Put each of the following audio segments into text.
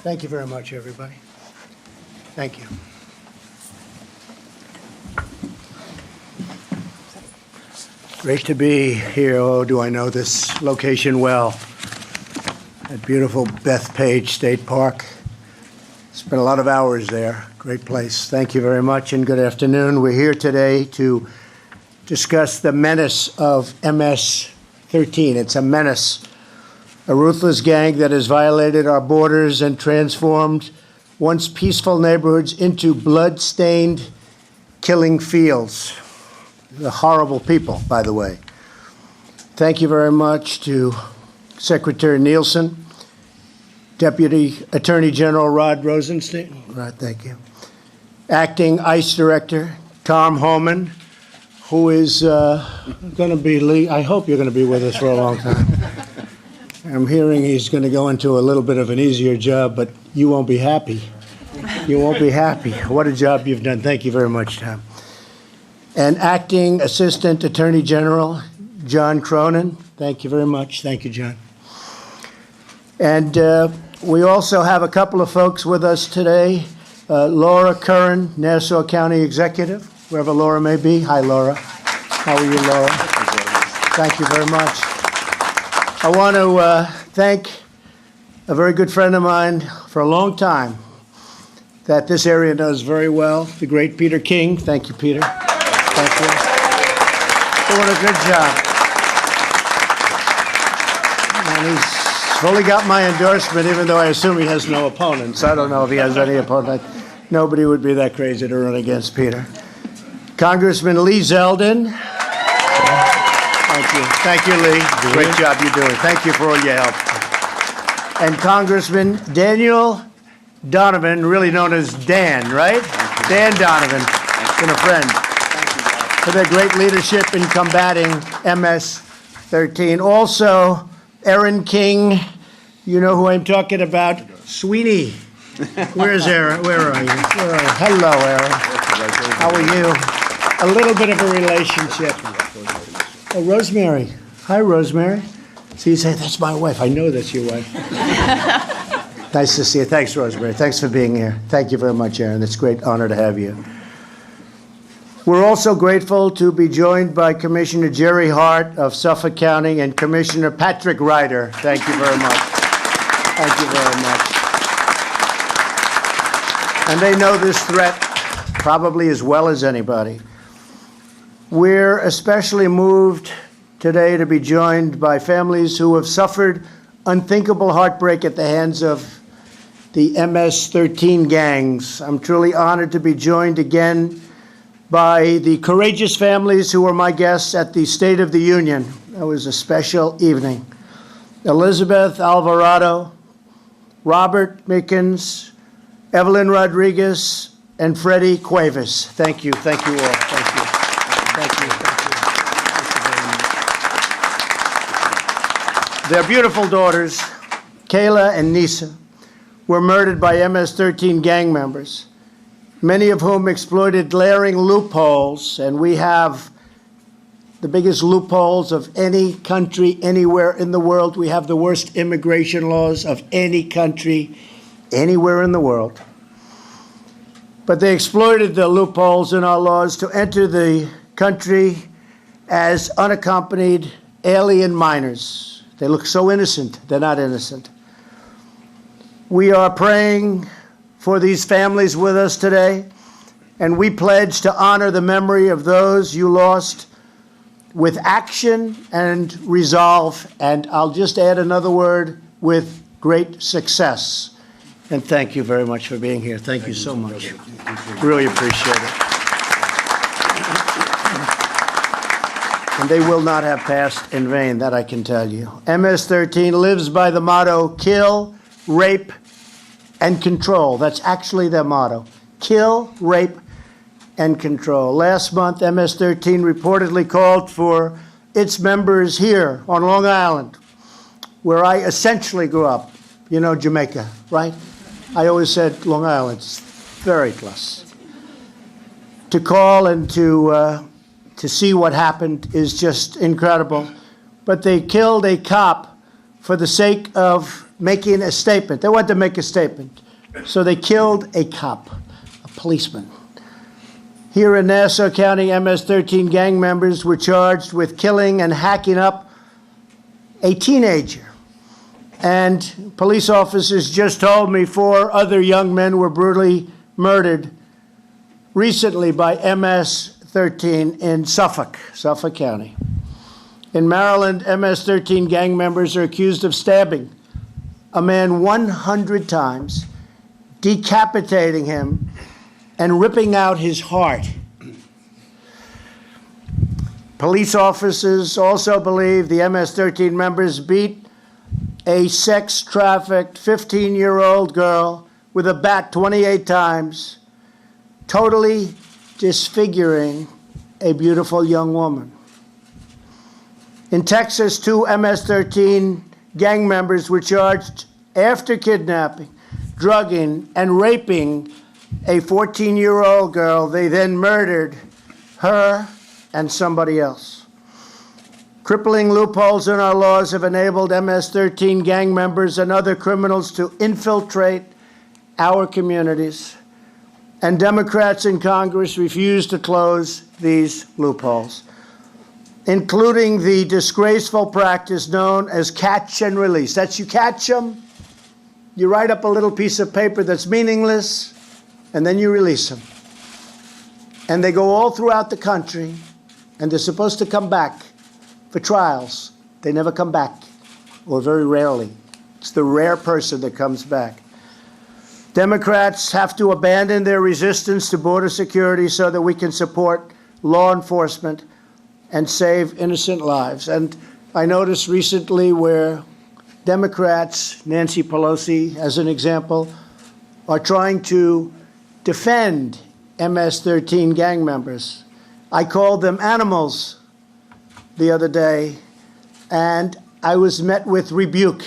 Thank you very much, everybody. Thank you. Great to be here. Oh, do I know this location well. At beautiful Bethpage State Park. Spent a lot of hours there. Great place. Thank you very much and good afternoon. We're here today to discuss the menace of MS-13. It's a menace, a ruthless gang that has violated our borders and transformed once peaceful neighborhoods into blood-stained killing fields. The horrible people, by the way. Thank you very much to Secretary Nielsen, Deputy Attorney General Rod Rosenstein. Rod, thank you. Acting ICE Director Tom Homan, who is going to be, I hope you're going to be with us for a long time. I'm hearing he's going to go into a little bit of an easier job, but you won't be happy. You won't be happy. What a job you've done. Thank you very much, Tom. And Acting Assistant Attorney General John Cronin. Thank you very much. Thank you, John. And we also have a couple of folks with us today. Laura Curran, Nassau County Executive, wherever Laura may be. Hi, Laura. How are you, Laura? Thank you very much. I want to thank a very good friend of mine for a long time that this area knows very well, the great Peter King. Thank you, Peter. Thank you. Doing a good job. And he's fully got my endorsement, even though I assume he has no opponents. I don't know if he has any opponent. Nobody would be that crazy to run against Peter. Congressman Lee Zeldin. Thank you. Thank you, Lee. Great job you're doing. Thank you for all your help. And Congressman Daniel Donovan, really known as Dan, right? Dan Donovan, been a friend. For their great leadership in combating MS-13. Also, Erin King, you know who I'm talking about, Sweeney. Where's Erin? Where are you? Hello, Erin. How are you? A little bit of a relationship. Oh, Rosemary. Hi, Rosemary. So you say, that's my wife. I know that's your wife. Nice to see you. Thanks, Rosemary. Thanks for being here. Thank you very much, Erin. It's a great honor to have you. We're also grateful to be joined by Commissioner Jerry Hart of Suffolk County and Commissioner Patrick Ryder. Thank you very much. Thank you very much. And they know this threat probably as well as anybody. We're especially moved today to be joined by families who have suffered unthinkable heartbreak at the hands of the MS-13 gangs. I'm truly honored to be joined again by the courageous families who were my guests at the State of the Union. That was a special evening. Elizabeth Alvarado, Robert Mickens, Evelyn Rodriguez, and Freddie Cuevas. Thank you. Thank you all. Thank you. Thank you. Thank you. Their beautiful daughters, Kayla and Nisa, were murdered by MS-13 gang members, many of whom exploited glaring loopholes, and we have the biggest loopholes of any country anywhere in the world. We have the worst immigration laws of any country anywhere in the world. But they exploited the loopholes in our laws to enter the country as unaccompanied alien minors. They look so innocent. They're not innocent. We are praying for these families with us today, and we pledge to honor the memory of those you lost with action and resolve, and I'll just add another word, with great success. And thank you very much for being here. Thank you so much. Really appreciate it. And they will not have passed in vain, that I can tell you. MS-13 lives by the motto, kill, rape, and control. That's actually their motto. Kill, rape, and control. Last month, MS-13 reportedly called for its members here on Long Island, where I essentially grew up. You know Jamaica, right? I always said Long Island's very close. To call and to to see what happened is just incredible. But they killed a cop for the sake of making a statement. They wanted to make a statement. So they killed a cop, a policeman. Here in Nassau County, MS-13 gang members were charged with killing and hacking up a teenager. And police officers just told me 4 other young men were brutally murdered recently by MS-13 in Suffolk County. In Maryland, MS-13 gang members are accused of stabbing a man 100 times, decapitating him, and ripping out his heart. Police officers also believe the MS-13 members beat a sex-trafficked 15-year-old girl with a bat 28 times, totally disfiguring a beautiful young woman. In Texas, 2 MS-13 gang members were charged after kidnapping, drugging, and raping a 14-year-old girl. They then murdered her and somebody else. Crippling loopholes in our laws have enabled MS-13 gang members and other criminals to infiltrate our communities, and Democrats in Congress refuse to close these loopholes, including the disgraceful practice known as catch and release. That's you catch them, you write up a little piece of paper that's meaningless, and then you release them. And they go all throughout the country, and they're supposed to come back for trials. They never come back, or very rarely. It's the rare person that comes back. Democrats have to abandon their resistance to border security so that we can support law enforcement and save innocent lives. And I noticed recently where Democrats, Nancy Pelosi as an example, are trying to defend MS-13 gang members. I called them animals the other day, and I was met with rebuke.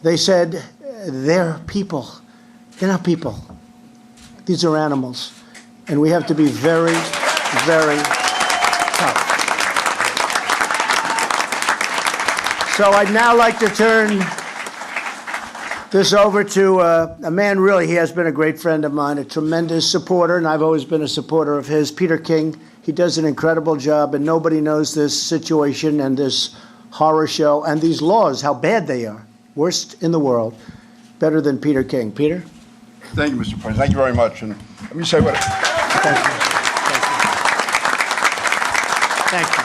They said, they're people. They're not people. These are animals. And we have to be very, very tough. So I'd now like to turn this over to a man, really, he has been a great friend of mine, a tremendous supporter, and I've always been a supporter of his, Peter King. He does an incredible job, and nobody knows this situation and this horror show and these laws, how bad they are. Worst in the world. Better than Peter King. Peter? Thank you, Mr. President. Thank you very much. And let me say what. Thank you. Thank you.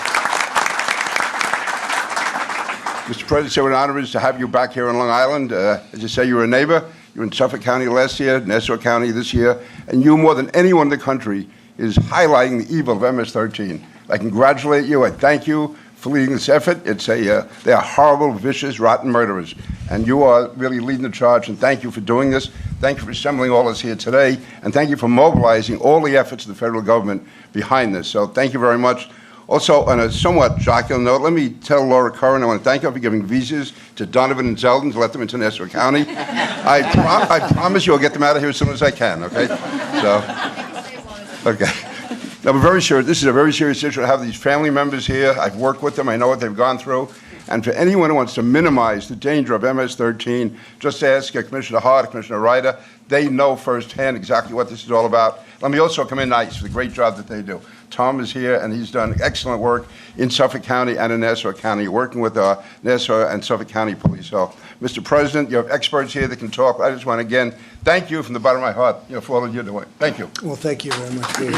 Mr. President, so an honor is to have you back here in Long Island. As you say, you're a neighbor. You were in Suffolk County last year, Nassau County this year, and you, more than anyone in the country, is highlighting the evil of MS-13. I congratulate you. I thank you for leading this effort. They are horrible, vicious, rotten murderers, and you are really leading the charge, and thank you for doing this. Thank you for assembling all of us here today, and thank you for mobilizing all the efforts of the federal government behind this. So thank you very much. Also, on a somewhat jocular note, let me tell Laura Curran I want to thank her for giving visas to Donovan and Zeldin to let them into Nassau County. I promise you I'll get them out of here as soon as I can, okay? So, okay. Now, we're very serious. This is a very serious issue to have these family members here. I've worked with them. I know what they've gone through. And for anyone who wants to minimize the danger of MS-13, just ask Commissioner Hart, Commissioner Ryder. They know firsthand exactly what this is all about. Let me also commend ICE for the great job that they do. Tom is here, and he's done excellent work in Suffolk County and in Nassau County, working with Nassau and Suffolk County Police. So, Mr. President, you have experts here that can talk. I just want to, again, thank you from the bottom of my heart, for all that you're doing. Thank you. Well, thank you very much, Peter.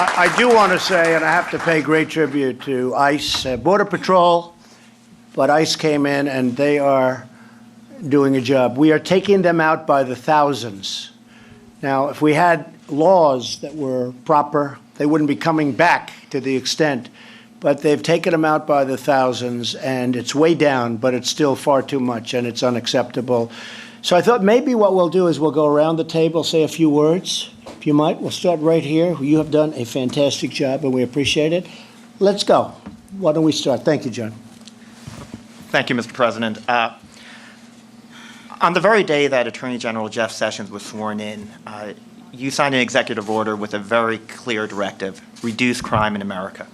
I do want to say, and I have to pay great tribute to ICE, Border Patrol, but ICE came in and they are doing a job. We are taking them out by the thousands. Now, if we had laws that were proper, they wouldn't be coming back to the extent, but they've taken them out by the thousands, and it's way down, but it's still far too much, and it's unacceptable. So I thought maybe what we'll do is we'll go around the table, say a few words. If you might, we'll start right here. You have done a fantastic job, and we appreciate it. Let's go. Why don't we start? Thank you, John. Thank you, Mr. President. On the very day that Attorney General Jeff Sessions was sworn in, you signed an executive order with a very clear directive: reduce crime in America.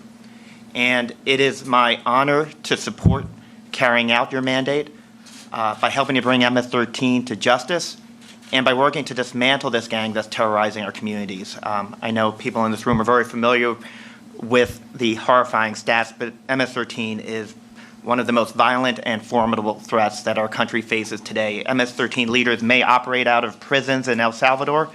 And it is my honor to support carrying out your mandate by helping to bring MS-13 to justice and by working to dismantle this gang that's terrorizing our communities. I know people in this room are very familiar with the horrifying stats, but MS-13 is one of the most violent and formidable threats that our country faces today. MS-13 leaders may operate out of prisons in El Salvador,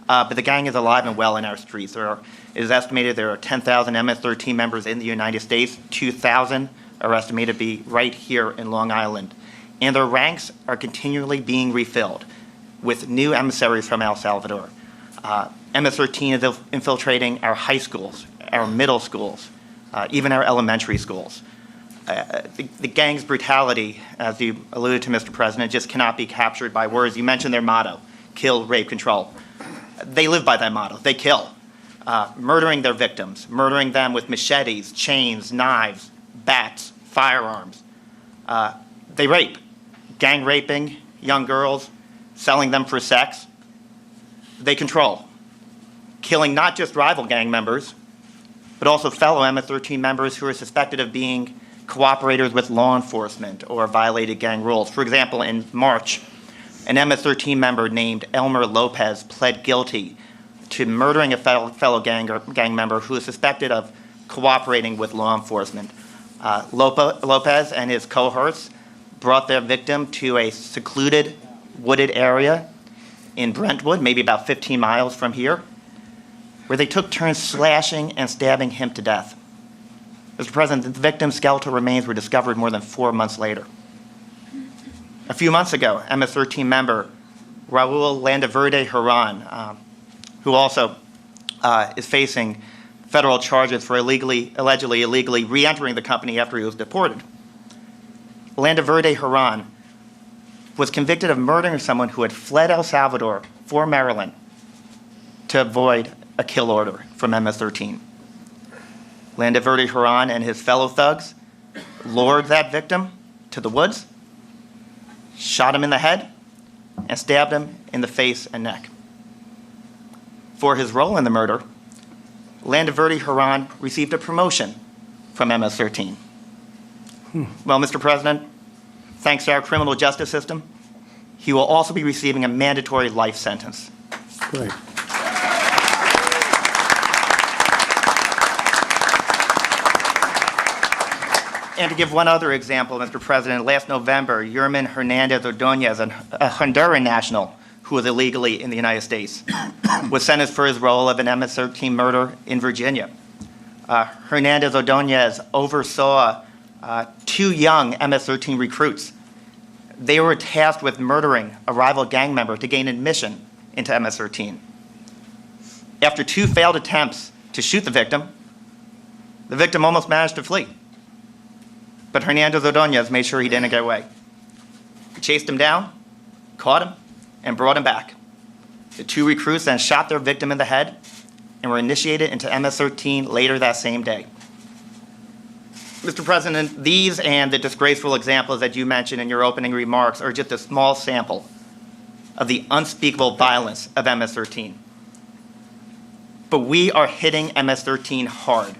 but the gang is alive and well in our streets. It is estimated there are 10,000 MS-13 members in the United States. 2,000 are estimated to be right here in Long Island. And their ranks are continually being refilled with new emissaries from El Salvador. MS-13 is infiltrating our high schools, our middle schools, even our elementary schools. The gang's brutality, as you alluded to, Mr. President, just cannot be captured by words. You mentioned their motto: kill, rape, control. They live by that motto. They kill, murdering their victims, murdering them with machetes, chains, knives, bats, firearms. They rape, gang raping young girls, selling them for sex. They control, killing not just rival gang members, but also fellow MS-13 members who are suspected of being cooperators with law enforcement or violated gang rules. For example, in March, an MS-13 member named Elmer Lopez pled guilty to murdering a fellow gang member who is suspected of cooperating with law enforcement. Lopez and his cohorts brought their victim to a secluded, wooded area in Brentwood, maybe about 15 miles from here, where they took turns slashing and stabbing him to death. Mr. President, the victim's skeletal remains were discovered more than 4 months later. A few months ago, MS-13 member Raul Landaverde Huron, who also is facing federal charges for allegedly illegally re-entering the company after he was deported. Landaverde Huron was convicted of murdering someone who had fled El Salvador for Maryland to avoid a kill order from MS-13. Landaverde Huron and his fellow thugs lured that victim to the woods, shot him in the head, and stabbed him in the face and neck. For his role in the murder, Landaverde Huron received a promotion from MS-13. Well, Mr. President, thanks to our criminal justice system, he will also be receiving a mandatory life sentence. Great. And to give one other example, Mr. President, last November, Yerman Hernandez Ordonez, a Honduran national who was illegally in the United States, was sentenced for his role of an MS-13 murder in Virginia. Hernandez Ordonez oversaw 2 young MS-13 recruits. They were tasked with murdering a rival gang member to gain admission into MS-13. After 2 failed attempts to shoot the victim almost managed to flee. But Hernandez Ordonez made sure he didn't get away. He chased him down, caught him, and brought him back. The 2 recruits then shot their victim in the head and were initiated into MS-13 later that same day. Mr. President, these and the disgraceful examples that you mentioned in your opening remarks are just a small sample of the unspeakable violence of MS-13. But we are hitting MS-13 hard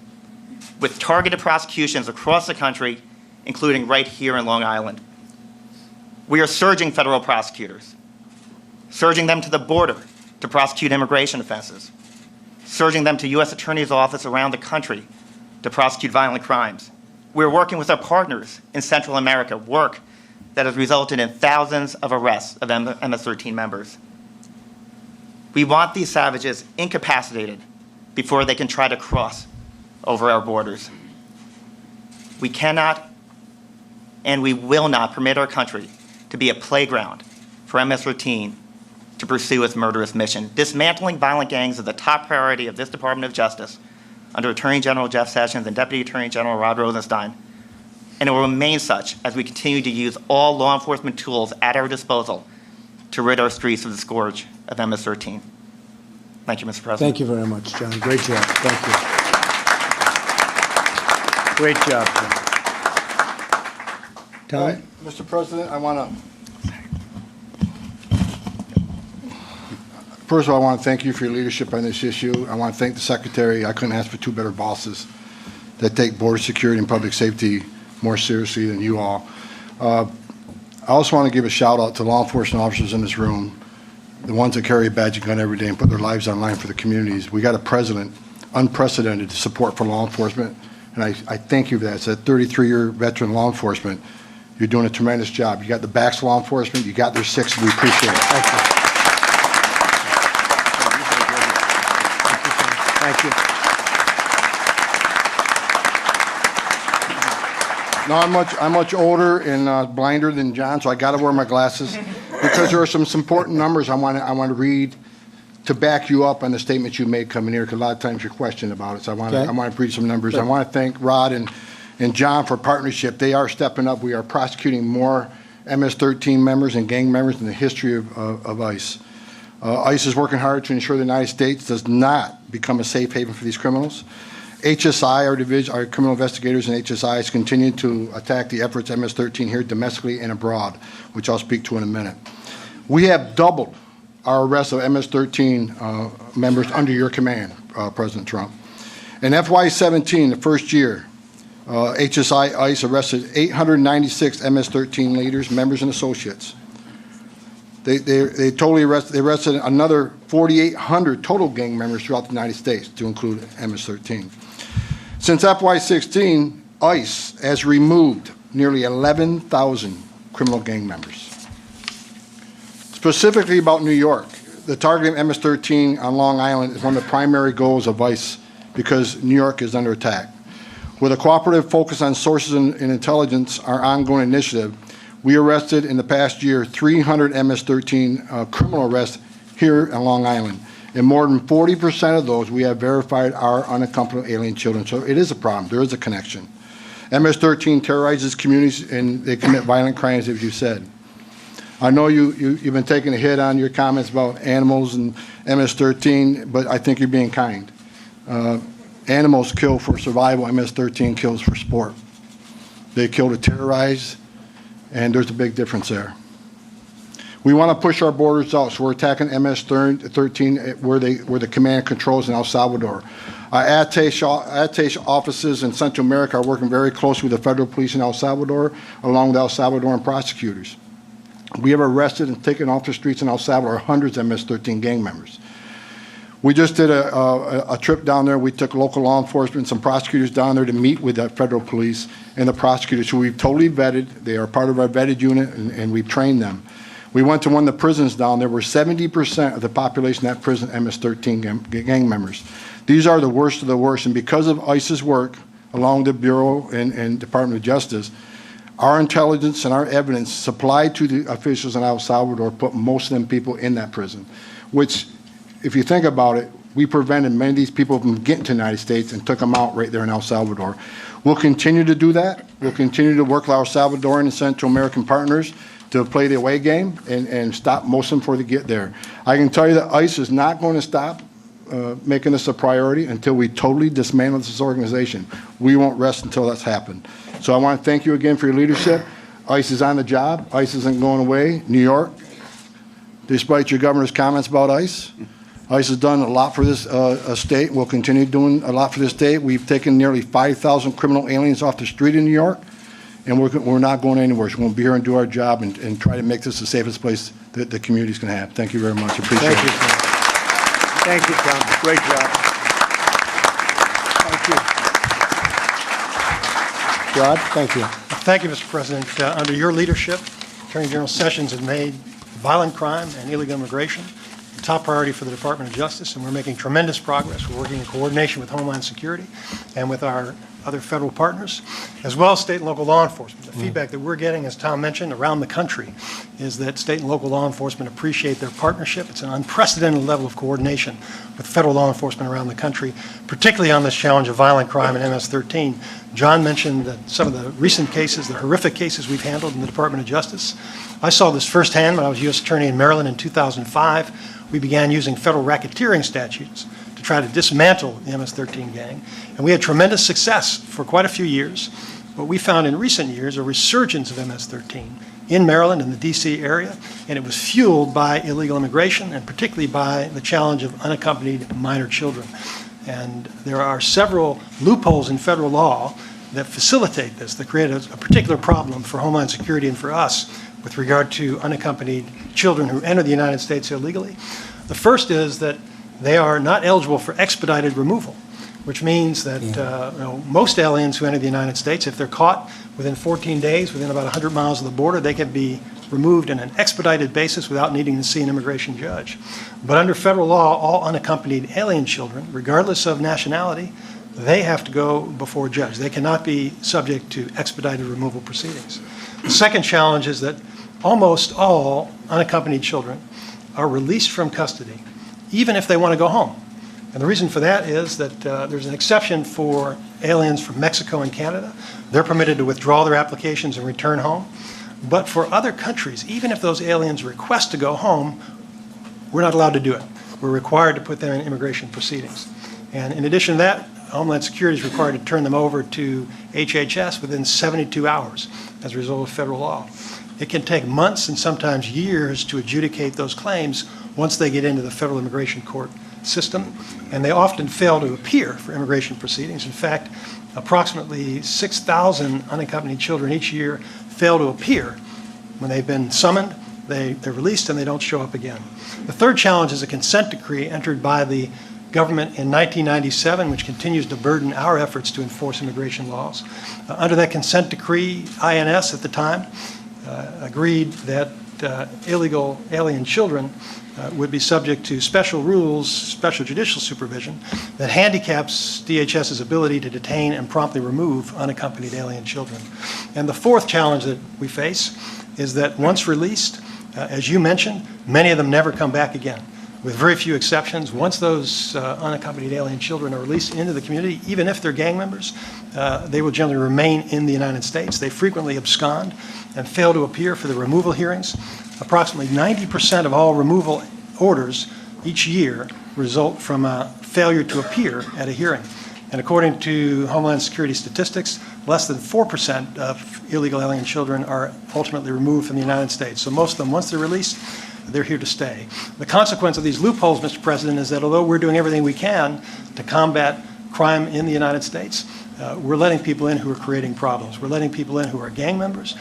with targeted prosecutions across the country, including right here in Long Island. We are surging federal prosecutors, surging them to the border to prosecute immigration offenses, surging them to U.S. Attorney's Office around the country to prosecute violent crimes. We're working with our partners in Central America, work that has resulted in thousands of arrests of MS-13 members. We want these savages incapacitated before they can try to cross over our borders. We cannot and we will not permit our country to be a playground for MS-13 to pursue its murderous mission. Dismantling violent gangs is the top priority of this Department of Justice under Attorney General Jeff Sessions and Deputy Attorney General Rod Rosenstein, and it will remain such as we continue to use all law enforcement tools at our disposal to rid our streets of the scourge of MS-13. Thank you, Mr. President. Thank you very much, John. Great job. Thank you. Great job, John. Tom? All right, Mr. President, I want to First of all, I want to thank you for your leadership on this issue. I want to thank the Secretary. I couldn't ask for two better bosses that take border security and public safety more seriously than you all. I also want to give a shout out to law enforcement officers in this room, the ones that carry a badge and gun every day and put their lives on line for the communities. We got a president, unprecedented support for law enforcement, and I thank you for that. It's a 33-year veteran law enforcement. You're doing a tremendous job. You got the backs of law enforcement. You got their six. We appreciate it. Thank you. Thank you. No, I'm much older and blinder than John, so I got to wear my glasses because there are some important numbers I want to read to back you up on the statements you made coming here, because a lot of times you're questioned about it. So I want to read some numbers. I want to thank Rod and John for partnership. They are stepping up. We are prosecuting more MS-13 members and gang members in the history of ICE. ICE is working hard to ensure the United States does not become a safe haven for these criminals. HSI, our criminal investigators in HSI, has continued to attack the efforts of MS-13 here domestically and abroad, which I'll speak to in a minute. We have doubled our arrests of MS-13 members under your command, President Trump. In FY17, the first year, HSI ICE arrested 896 MS-13 leaders, members, and associates. They arrested another 4,800 total gang members throughout the United States, to include MS-13. Since FY16, ICE has removed nearly 11,000 criminal gang members. Specifically about New York, the targeting of MS-13 on Long Island is one of the primary goals of ICE because New York is under attack. With a cooperative focus on sources and intelligence, our ongoing initiative, we arrested in the past year 300 MS-13 criminal arrests here on Long Island. And more than 40% of those we have verified are unaccompanied alien children. So it is a problem. There is a connection. MS-13 terrorizes communities and they commit violent crimes, as you said. I know you've been taking a hit on your comments about animals and MS-13, but I think you're being kind. Animals kill for survival. MS-13 kills for sport. They kill to terrorize, and there's a big difference there. We want to push our borders out, so we're attacking MS-13 where the command and controls in El Salvador. Our attache offices in Central America are working very closely with the federal police in El Salvador, along with El Salvadoran prosecutors. We have arrested and taken off the streets in El Salvador hundreds of MS-13 gang members. We just did a trip down there. We took local law enforcement, some prosecutors down there to meet with the federal police and the prosecutors, who we've totally vetted. They are part of our vetted unit, and we've trained them. We went to one of the prisons down there where 70% of the population in that prison MS-13 gang members. These are the worst of the worst, and because of ICE's work, along the Bureau and Department of Justice, our intelligence and our evidence supplied to the officials in El Salvador put most of them people in that prison, which, if you think about it, we prevented many of these people from getting to the United States and took them out right there in El Salvador. We'll continue to do that. We'll continue to work with our Salvadoran and Central American partners to play the away game and stop most of them before they get there. I can tell you that ICE is not going to stop making this a priority until we totally dismantle this organization. We won't rest until that's happened. So I want to thank you again for your leadership. ICE is on the job. ICE isn't going away. New York, despite your governor's comments about ICE, ICE has done a lot for this state. We'll continue doing a lot for this state. We've taken nearly 5,000 criminal aliens off the street in New York, and we're not going anywhere. So we'll be here and do our job and try to make this the safest place that the community's going to have. Thank you very much. Appreciate it. Thank you, Tom. Great job. Thank you. Rod, thank you. Thank you, Mr. President. Under your leadership, Attorney General Sessions has made violent crime and illegal immigration a top priority for the Department of Justice, and we're making tremendous progress. We're working in coordination with Homeland Security and with our other federal partners, as well as state and local law enforcement. The feedback that we're getting, as Tom mentioned, around the country is that state and local law enforcement appreciate their partnership. It's an unprecedented level of coordination with federal law enforcement around the country, particularly on this challenge of violent crime and MS-13. John mentioned that some of the recent cases, the horrific cases we've handled in the Department of Justice. I saw this firsthand when I was U.S. Attorney in Maryland in 2005. We began using federal racketeering statutes to try to dismantle the MS-13 gang. And we had tremendous success for quite a few years. But we found in recent years a resurgence of MS-13 in Maryland, in the D.C. area, and it was fueled by illegal immigration and particularly by the challenge of unaccompanied minor children. And there are several loopholes in federal law that facilitate this, that create a particular problem for Homeland Security and for us with regard to unaccompanied children who enter the United States illegally. The first is that they are not eligible for expedited removal, which means that most aliens who enter the United States, if they're caught within 14 days, within about 100 miles of the border, they can be removed on an expedited basis without needing to see an immigration judge. But under federal law, all unaccompanied alien children, regardless of nationality, they have to go before a judge. They cannot be subject to expedited removal proceedings. The second challenge is that almost all unaccompanied children are released from custody, even if they want to go home. And the reason for that is that there's an exception for aliens from Mexico and Canada. They're permitted to withdraw their applications and return home. But for other countries, even if those aliens request to go home, we're not allowed to do it. We're required to put them in immigration proceedings. And in addition to that, Homeland Security is required to turn them over to HHS within 72 hours as a result of federal law. It can take months and sometimes years to adjudicate those claims once they get into the federal immigration court system, and they often fail to appear for immigration proceedings. In fact, approximately 6,000 unaccompanied children each year fail to appear. When they've been summoned, they're released and they don't show up again. The third challenge is a consent decree entered by the government in 1997, which continues to burden our efforts to enforce immigration laws. Under that consent decree, INS at the time agreed that illegal alien children would be subject to special rules, special judicial supervision that handicaps DHS's ability to detain and promptly remove unaccompanied alien children. And the fourth challenge that we face is that once released, as you mentioned, many of them never come back again. With very few exceptions, once those unaccompanied alien children are released into the community, even if they're gang members, they will generally remain in the United States. They frequently abscond and fail to appear for the removal hearings. Approximately 90% of all removal orders each year result from a failure to appear at a hearing. And according to Homeland Security statistics, less than 4% of illegal alien children are ultimately removed from the United States. So most of them, once they're released, they're here to stay. The consequence of these loopholes, Mr. President, is that although we're doing everything we can to combat crime in the United States, we're letting people in who are creating problems. We're letting people in who are gang members.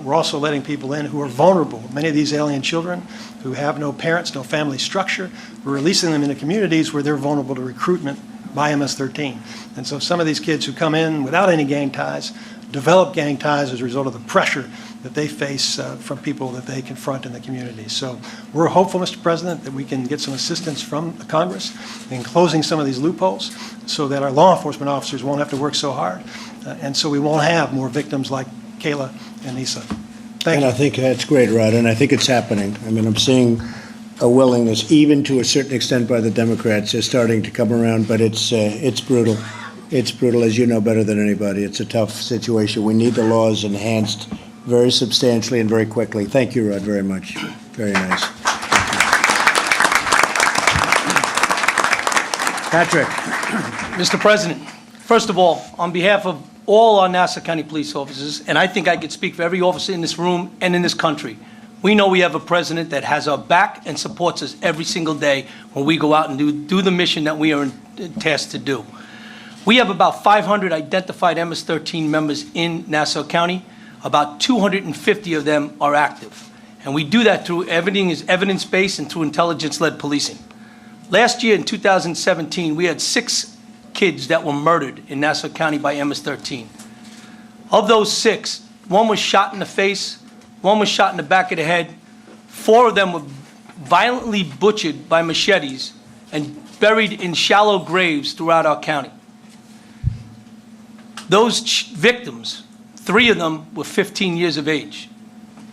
We're also letting people in who are vulnerable. Many of these alien children who have no parents, no family structure, we're releasing them into communities where they're vulnerable to recruitment by MS-13. And so some of these kids who come in without any gang ties develop gang ties as a result of the pressure that they face from people that they confront in the community. So we're hopeful, Mr. President, that we can get some assistance from the Congress in closing some of these loopholes so that our law enforcement officers won't have to work so hard, and so we won't have more victims like Kayla and Issa. Thank you. I think that's great, Rod, and I think it's happening. I mean, I'm seeing a willingness, even to a certain extent by the Democrats, is starting to come around, but it's brutal. It's brutal, as you know better than anybody. It's a tough situation. We need the laws enhanced very substantially and very quickly. Thank you, Rod, very much. Very nice. Patrick. Mr. President, first of all, on behalf of all our Nassau County police officers, and I think I could speak for every officer in this room and in this country, we know we have a president that has our back and supports us every single day when we go out and do the mission that we are tasked to do. We have about 500 identified MS-13 members in Nassau County. About 250 of them are active. And we do that through everything is evidence-based and through intelligence-led policing. Last year in 2017, we had 6 kids that were murdered in Nassau County by MS-13. Of those 6, 1 was shot in the face, 1 was shot in the back of the head, 4 of them were violently butchered by machetes and buried in shallow graves throughout our county. Those victims, 3 of them were 15 years of age.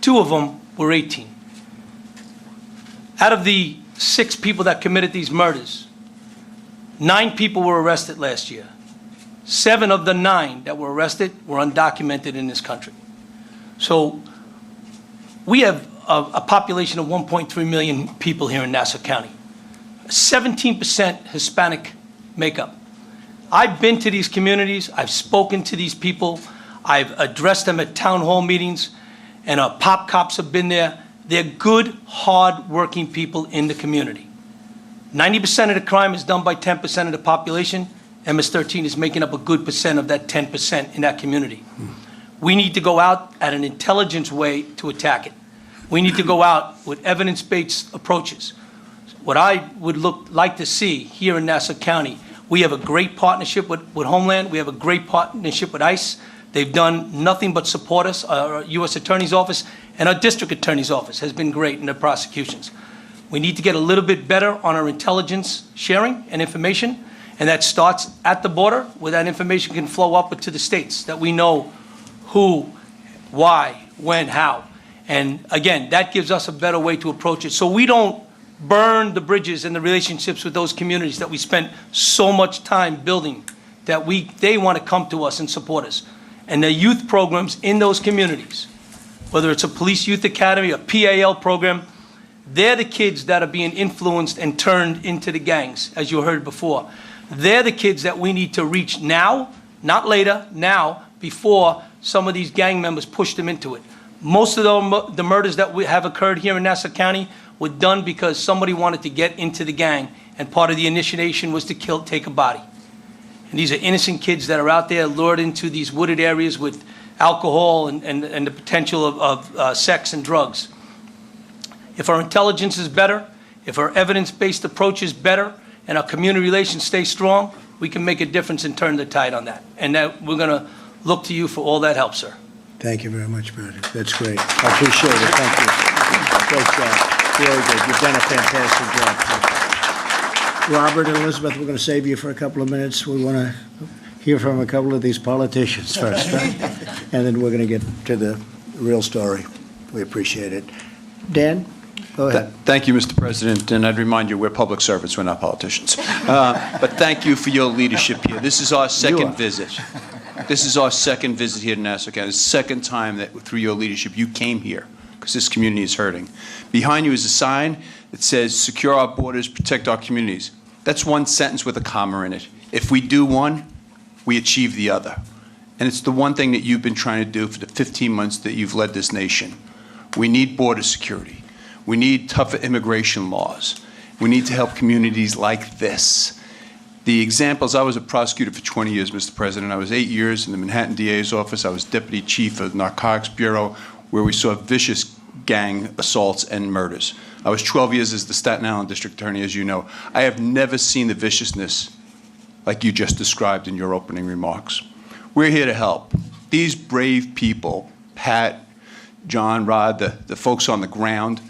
2 of them were 18. Out of the 6 people that committed these murders, 9 people were arrested last year. 7 of the 9 that were arrested were undocumented in this country. So we have a population of 1.3 million people here in Nassau County. 17% Hispanic makeup. I've been to these communities, I've spoken to these people, I've addressed them at town hall meetings, and our pop cops have been there. They're good, hard-working people in the community. 90% of the crime is done by 10% of the population. MS-13 is making up a good percent of that 10% in that community. We need to go out at an intelligence way to attack it. We need to go out with evidence-based approaches. What I would like to see here in Nassau County, we have a great partnership with Homeland. We have a great partnership with ICE. They've done nothing but support us. Our U.S. Attorney's Office and our District Attorney's Office has been great in their prosecutions. We need to get a little bit better on our intelligence sharing and information, and that starts at the border, where that information can flow up to the states, that we know who, why, when, how. And again, that gives us a better way to approach it. So we don't burn the bridges and the relationships with those communities that we spent so much time building, that they want to come to us and support us. And the youth programs in those communities, whether it's a police youth academy, a PAL program, they're the kids that are being influenced and turned into the gangs, as you heard before. They're the kids that we need to reach now, not later, now, before some of these gang members push them into it. Most of the murders that have occurred here in Nassau County were done because somebody wanted to get into the gang, and part of the initiation was to take a body. And these are innocent kids that are out there lured into these wooded areas with alcohol and the potential of sex and drugs. If our intelligence is better, if our evidence-based approach is better, and our community relations stay strong, we can make a difference and turn the tide on that. And that we're going to look to you for all that help, sir. Thank you very much, Brad. That's great. I appreciate it. Thank you. Great job. Really good. You've done a fantastic job. Robert and Elizabeth, we're going to save you for a couple of minutes. We want to hear from a couple of these politicians first, right? And then we're going to get to the real story. We appreciate it. Dan, go ahead. Thank you, Mr. President, and I'd remind you, we're public servants, we're not politicians. But thank you for your leadership here. This is our second visit. This is our second visit here to Nassau County. It's the second time that through your leadership you came here, because this community is hurting. Behind you is a sign that says, secure our borders, protect our communities. That's one sentence with a comma in it. If we do one, we achieve the other. And it's the one thing that you've been trying to do for the 15 months that you've led this nation. We need border security. We need tougher immigration laws. We need to help communities like this. The examples, I was a prosecutor for 20 years, Mr. President. I was 8 years in the Manhattan DA's office. I was deputy chief of the Narcotics Bureau, where we saw vicious gang assaults and murders. I was 12 years as the Staten Island District Attorney, as you know. I have never seen the viciousness like you just described in your opening remarks. We're here to help. These brave people, Pat, John, Rod, the folks on the ground,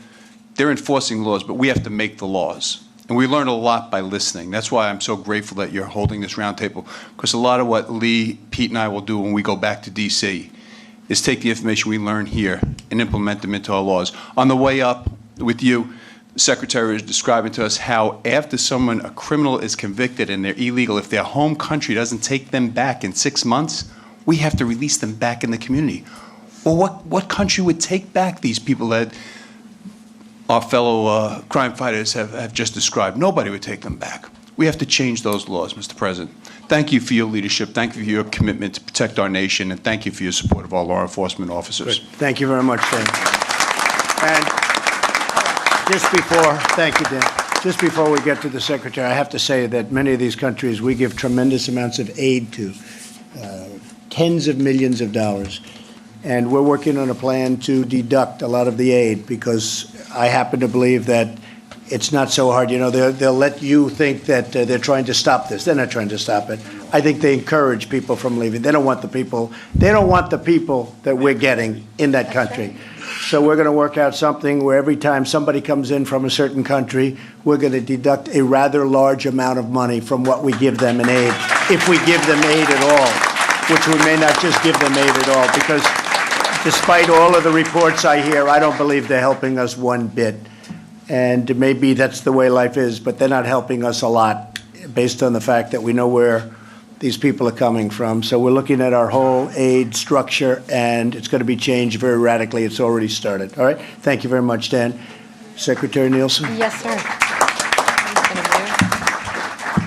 they're enforcing laws, but we have to make the laws. And we learn a lot by listening. That's why I'm so grateful that you're holding this roundtable, because a lot of what Lee, Pete, and I will do when we go back to D.C. is take the information we learn here and implement them into our laws. On the way up with you, the Secretary is describing to us how after a criminal is convicted and they're illegal, if their home country doesn't take them back in 6 months, we have to release them back in the community. Well, what country would take back these people that our fellow crime fighters have just described? Nobody would take them back. We have to change those laws, Mr. President. Thank you for your leadership. Thank you for your commitment to protect our nation, and thank you for your support of our law enforcement officers. Good. Thank you very much, Dan. And thank you, Dan. Just before we get to the Secretary, I have to say that many of these countries we give tremendous amounts of aid to, tens of millions of dollars. And we're working on a plan to deduct a lot of the aid, because I happen to believe that it's not so hard. You know, they'll let you think that they're trying to stop this. They're not trying to stop it. I think they encourage people from leaving. They don't want the people that we're getting in that country. So we're going to work out something where every time somebody comes in from a certain country, we're going to deduct a rather large amount of money from what we give them in aid, if we give them aid at all, which we may not just give them aid at all, because despite all of the reports I hear, I don't believe they're helping us one bit. And maybe that's the way life is, but they're not helping us a lot based on the fact that we know where these people are coming from. So we're looking at our whole aid structure, and it's going to be changed very radically. It's already started. All right? Thank you very much, Dan. Secretary Nielsen? Yes, sir.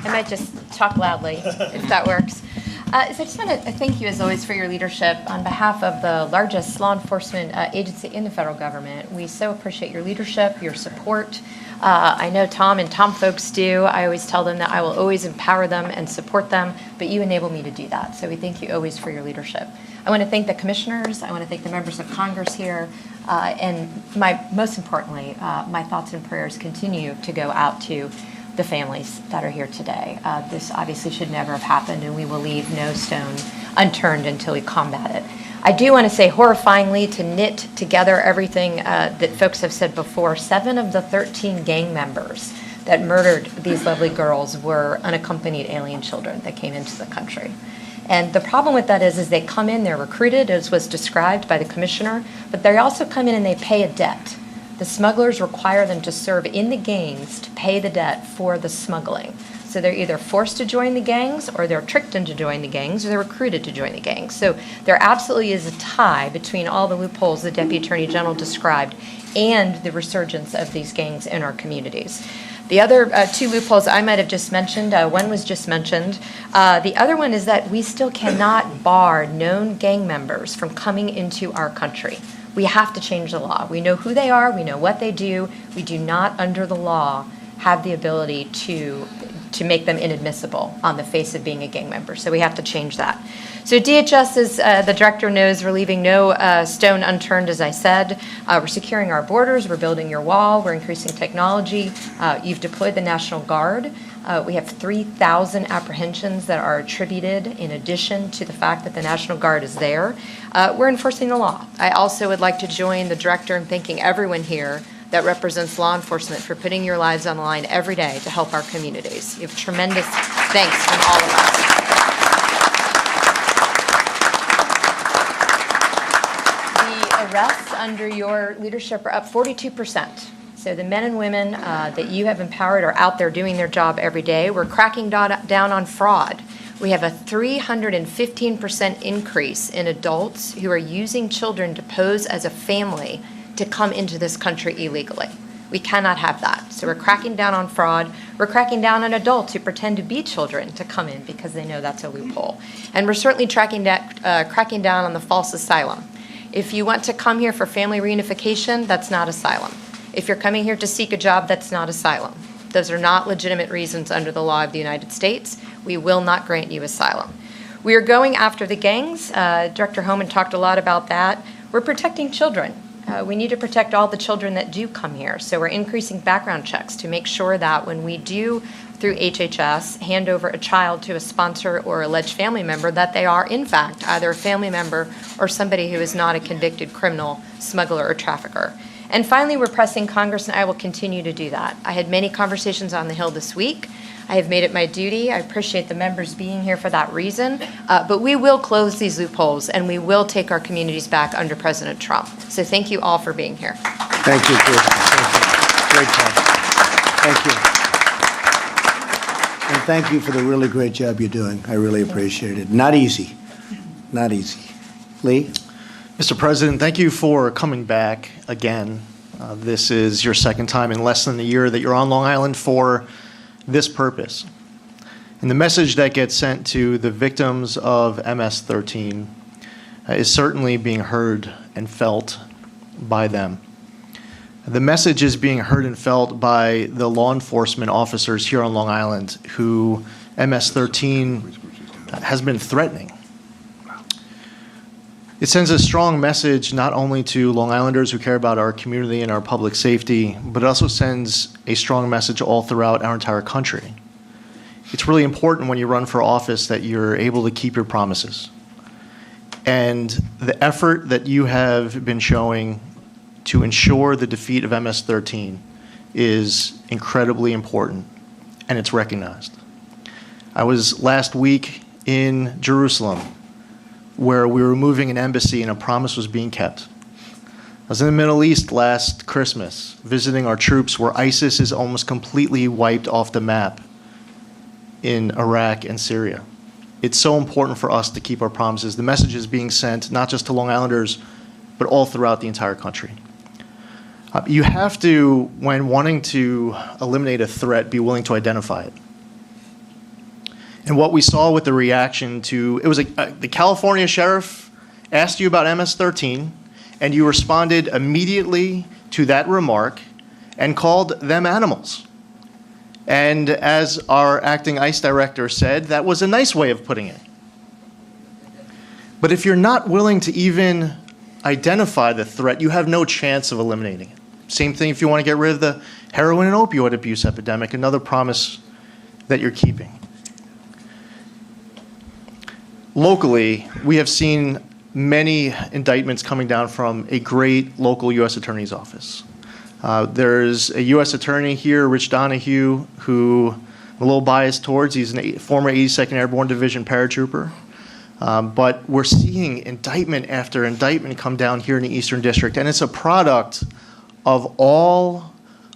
I might just talk loudly, if that works. So I just want to thank you, as always, for your leadership on behalf of the largest law enforcement agency in the federal government. We so appreciate your leadership, your support. I know Tom and Tom folks do. I always tell them that I will always empower them and support them, but you enable me to do that. So we thank you always for your leadership. I want to thank the commissioners. I want to thank the members of Congress here. And most importantly, my thoughts and prayers continue to go out to the families that are here today. This obviously should never have happened, and we will leave no stone unturned until we combat it. I do want to say, horrifyingly, to knit together everything that folks have said before, 7 of the 13 gang members that murdered these lovely girls were unaccompanied alien children that came into the country. And the problem with that is they come in, they're recruited, as was described by the commissioner, but they also come in and they pay a debt. The smugglers require them to serve in the gangs to pay the debt for the smuggling. So they're either forced to join the gangs, or they're tricked into joining the gangs, or they're recruited to join the gangs. So there absolutely is a tie between all the loopholes the Deputy Attorney General described and the resurgence of these gangs in our communities. The other 2 loopholes I might have just mentioned, one was just mentioned. The other one is that we still cannot bar known gang members from coming into our country. We have to change the law. We know who they are. We know what they do. We do not, under the law, have the ability to make them inadmissible on the face of being a gang member. So we have to change that. So DHS, as the director knows, we're leaving no stone unturned, as I said. We're securing our borders. We're building your wall. We're increasing technology. You've deployed the National Guard. We have 3,000 apprehensions that are attributed in addition to the fact that the National Guard is there. We're enforcing the law. I also would like to join the director in thanking everyone here that represents law enforcement for putting your lives on the line every day to help our communities. You have tremendous thanks from all of us. The arrests under your leadership are up 42%. So the men and women that you have empowered are out there doing their job every day. We're cracking down on fraud. We have a 315% increase in adults who are using children to pose as a family to come into this country illegally. We cannot have that. So we're cracking down on fraud. We're cracking down on adults who pretend to be children to come in because they know that's a loophole. And we're certainly cracking down on the false asylum. If you want to come here for family reunification, that's not asylum. If you're coming here to seek a job, that's not asylum. Those are not legitimate reasons under the law of the United States. We will not grant you asylum. We are going after the gangs. Director Homan talked a lot about that. We're protecting children. We need to protect all the children that do come here. So we're increasing background checks to make sure that when we do, through HHS, hand over a child to a sponsor or alleged family member, that they are, in fact, either a family member or somebody who is not a convicted criminal, smuggler, or trafficker. And finally, we're pressing Congress, and I will continue to do that. I had many conversations on the Hill this week. I have made it my duty. I appreciate the members being here for that reason. But we will close these loopholes, and we will take our communities back under President Trump. So thank you all for being here. Thank you, Chris. Thank you. Great job. Thank you. And thank you for the really great job you're doing. I really appreciate it. Not easy. Not easy. Lee? Mr. President, thank you for coming back again. This is your second time in less than a year that you're on Long Island for this purpose. And the message that gets sent to the victims of MS-13 is certainly being heard and felt by them. The message is being heard and felt by the law enforcement officers here on Long Island who MS-13 has been threatening. It sends a strong message not only to Long Islanders who care about our community and our public safety, but it also sends a strong message all throughout our entire country. It's really important when you run for office that you're able to keep your promises. And the effort that you have been showing to ensure the defeat of MS-13 is incredibly important, and it's recognized. I was last week in Jerusalem, where we were moving an embassy and a promise was being kept. I was in the Middle East last Christmas, visiting our troops where ISIS is almost completely wiped off the map in Iraq and Syria. It's so important for us to keep our promises. The message is being sent not just to Long Islanders, but all throughout the entire country. You have to, when wanting to eliminate a threat, be willing to identify it. And what we saw with the reaction to, it was the California sheriff asked you about MS-13, and you responded immediately to that remark and called them animals. And as our acting ICE director said, that was a nice way of putting it. But if you're not willing to even identify the threat, you have no chance of eliminating it. Same thing if you want to get rid of the heroin and opioid abuse epidemic, another promise that you're keeping. Locally, we have seen many indictments coming down from a great local U.S. Attorney's Office. There's a U.S. Attorney here, Rich Donahue, who I'm a little biased towards. He's a former 82nd Airborne Division paratrooper. But we're seeing indictment after indictment come down here in the Eastern District, and it's a product of all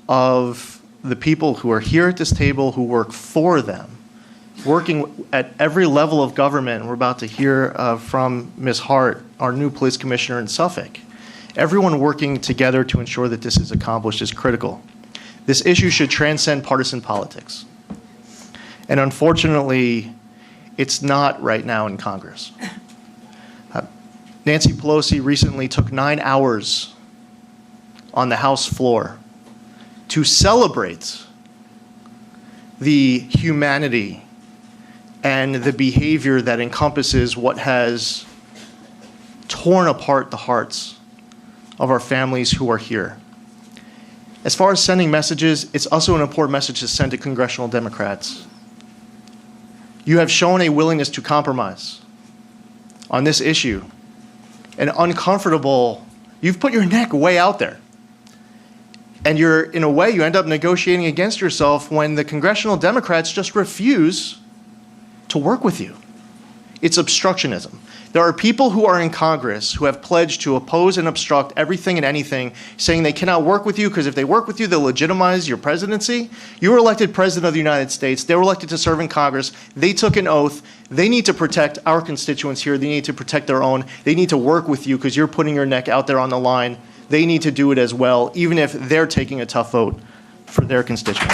of the people who are here at this table who work for them, working at every level of government. We're about to hear from Ms. Hart, our new police commissioner in Suffolk. Everyone working together to ensure that this is accomplished is critical. This issue should transcend partisan politics. And unfortunately, it's not right now in Congress. Nancy Pelosi recently took 9 hours on the House floor to celebrate the humanity and the behavior that encompasses what has torn apart the hearts of our families who are here. As far as sending messages, it's also an important message to send to congressional Democrats. You have shown a willingness to compromise on this issue. An uncomfortable, you've put your neck way out there. And you're, in a way, you end up negotiating against yourself when the congressional Democrats just refuse to work with you. It's obstructionism. There are people who are in Congress who have pledged to oppose and obstruct everything and anything, saying they cannot work with you because if they work with you, they'll legitimize your presidency. You were elected president of the United States. They were elected to serve in Congress. They took an oath. They need to protect our constituents here. They need to protect their own. They need to work with you because you're putting your neck out there on the line. They need to do it as well, even if they're taking a tough vote for their constituents.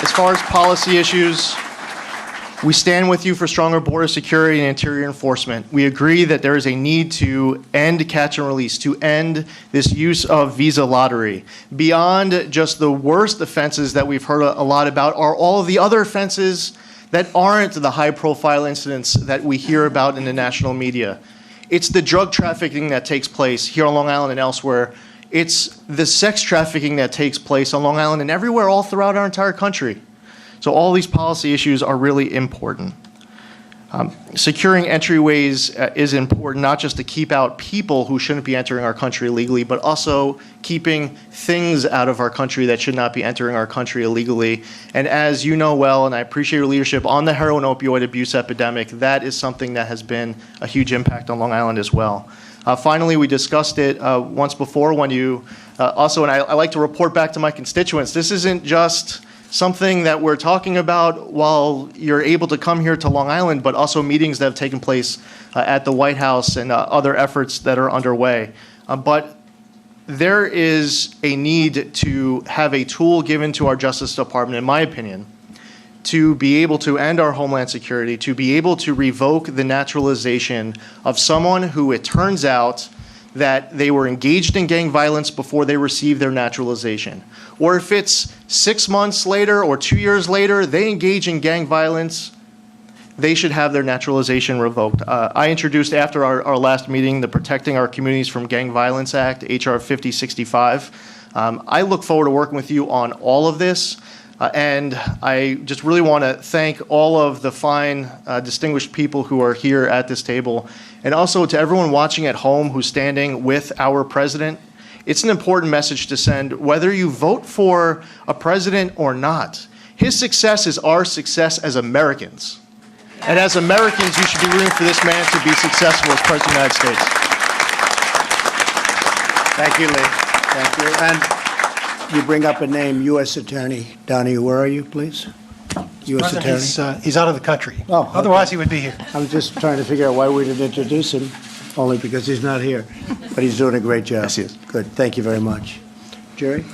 As far as policy issues, we stand with you for stronger border security and interior enforcement. We agree that there is a need to end catch and release, to end this use of visa lottery. Beyond just the worst offenses that we've heard a lot about are all of the other offenses that aren't the high-profile incidents that we hear about in the national media. It's the drug trafficking that takes place here on Long Island and elsewhere. It's the sex trafficking that takes place on Long Island and everywhere all throughout our entire country. So all these policy issues are really important. Securing entryways is important, not just to keep out people who shouldn't be entering our country illegally, but also keeping things out of our country that should not be entering our country illegally. And as you know well, and I appreciate your leadership on the heroin opioid abuse epidemic, that is something that has been a huge impact on Long Island as well. Finally, we discussed it once before when you also, and I like to report back to my constituents, this isn't just something that we're talking about while you're able to come here to Long Island, but also meetings that have taken place at the White House and other efforts that are underway. But there is a need to have a tool given to our Justice Department, in my opinion, to be able to end our Homeland Security, to be able to revoke the naturalization of someone who it turns out that they were engaged in gang violence before they received their naturalization. Or if it's 6 months later or 2 years later, they engage in gang violence, they should have their naturalization revoked. I introduced after our last meeting the Protecting Our Communities from Gang Violence Act, H.R. 5065. I look forward to working with you on all of this. And I just really want to thank all of the fine, distinguished people who are here at this table, and also to everyone watching at home who's standing with our president. It's an important message to send, whether you vote for a president or not. His success is our success as Americans. And as Americans, you should be rooting for this man to be successful as President of the United States. Thank you, Lee. Thank you. And you bring up a name, U.S. Attorney Donahue. Where are you, please? U.S. Attorney. He's out of the country. Oh, okay. Otherwise, he would be here. I'm just trying to figure out why we didn't introduce him, only because he's not here. But he's doing a great job. Yes, he is. Good. Thank you very much. Jerry?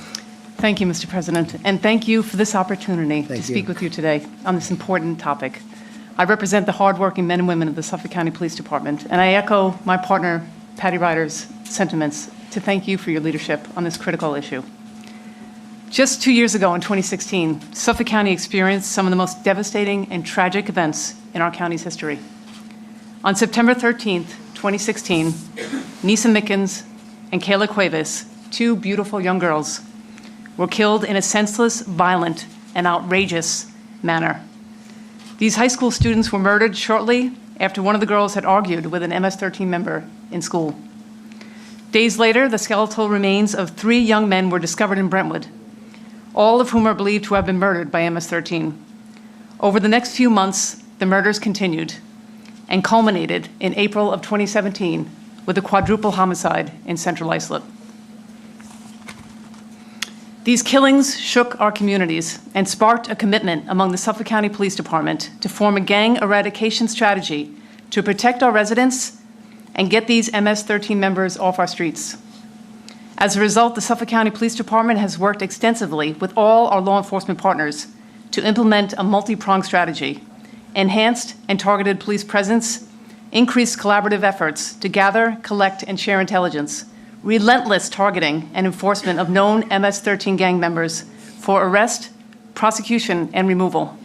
Thank you, Mr. President, and thank you for this opportunity to Thank speak you. with you today on this important topic. I represent the hardworking men and women of the Suffolk County Police Department, and I echo my partner, Patty Ryder's sentiments to thank you for your leadership on this critical issue. Just 2 years ago, in 2016, Suffolk County experienced some of the most devastating and tragic events in our county's history. On September 13th, 2016, Nisa Mickens and Kayla Cuevas, two beautiful young girls, were killed in a senseless, violent, and outrageous manner. These high school students were murdered shortly after one of the girls had argued with an MS-13 member in school. Days later, the skeletal remains of 3 young men were discovered in Brentwood, all of whom are believed to have been murdered by MS-13. Over the next few months, the murders continued and culminated in April of 2017 with a quadruple homicide in Central Islip. These killings shook our communities and sparked a commitment among the Suffolk County Police Department to form a gang eradication strategy to protect our residents and get these MS-13 members off our streets. As a result, the Suffolk County Police Department has worked extensively with all our law enforcement partners to implement a multi-pronged strategy, enhanced and targeted police presence, increased collaborative efforts to gather, collect, and share intelligence, relentless targeting and enforcement of known MS-13 gang members for arrest, prosecution, and removal.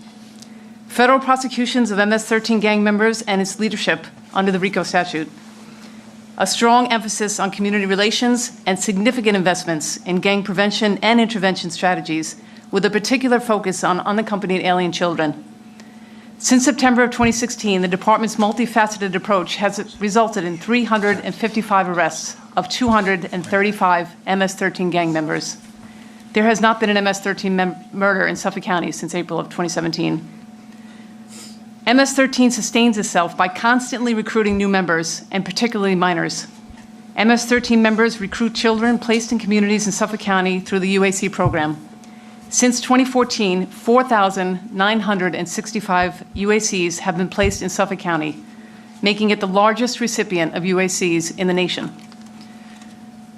Federal prosecutions of MS-13 gang members and its leadership under the RICO statute. A strong emphasis on community relations and significant investments in gang prevention and intervention strategies with a particular focus on unaccompanied alien children. Since September of 2016, the department's multifaceted approach has resulted in 355 arrests of 235 MS-13 gang members. There has not been an MS-13 murder in Suffolk County since April of 2017. MS-13 sustains itself by constantly recruiting new members, and particularly minors. MS-13 members recruit children placed in communities in Suffolk County through the UAC program. Since 2014, 4,965 UACs have been placed in Suffolk County, making it the largest recipient of UACs in the nation.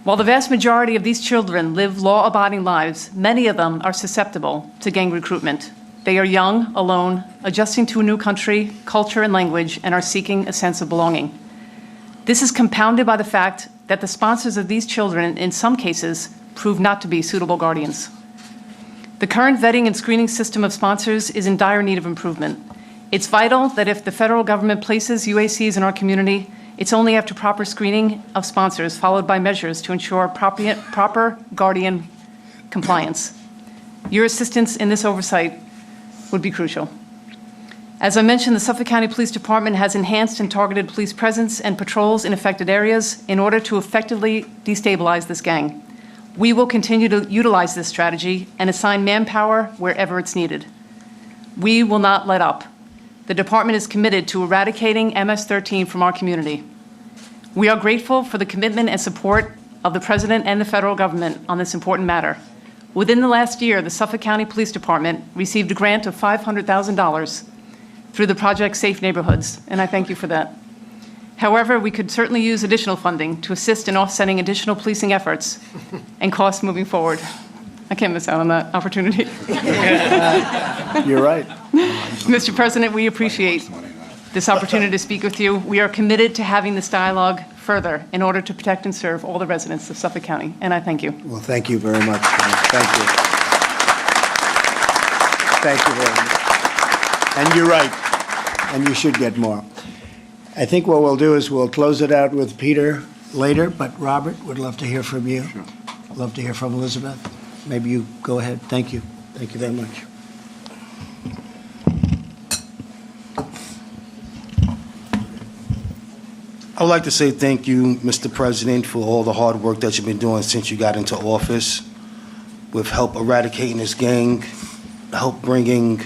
While the vast majority of these children live law-abiding lives, many of them are susceptible to gang recruitment. They are young, alone, adjusting to a new country, culture, and language, and are seeking a sense of belonging. This is compounded by the fact that the sponsors of these children, in some cases, prove not to be suitable guardians. The current vetting and screening system of sponsors is in dire need of improvement. It's vital that if the federal government places UACs in our community, it's only after proper screening of sponsors, followed by measures to ensure proper guardian compliance. Your assistance in this oversight would be crucial. As I mentioned, the Suffolk County Police Department has enhanced and targeted police presence and patrols in affected areas in order to effectively destabilize this gang. We will continue to utilize this strategy and assign manpower wherever it's needed. We will not let up. The department is committed to eradicating MS-13 from our community. We are grateful for the commitment and support of the President and the federal government on this important matter. Within the last year, the Suffolk County Police Department received a grant of $500,000 through the Project Safe Neighborhoods, and I thank you for that. However, we could certainly use additional funding to assist in offsetting additional policing efforts and costs moving forward. I can't miss out on that opportunity. You're right. Mr. President, we appreciate this opportunity to speak with you. We are committed to having this dialogue further in order to protect and serve all the residents of Suffolk County, and I thank you. Well, thank you very much. Thank you. Thank you very much. And you're right, and you should get more. I think what we'll do is we'll close it out with Peter later, but Robert, would love to hear from you. Sure. Love to hear from Elizabeth. Maybe you go ahead. Thank you. Thank you very much. I would like to say thank you, Mr. President, for all the hard work that you've been doing since you got into office with help eradicating this gang, help bringing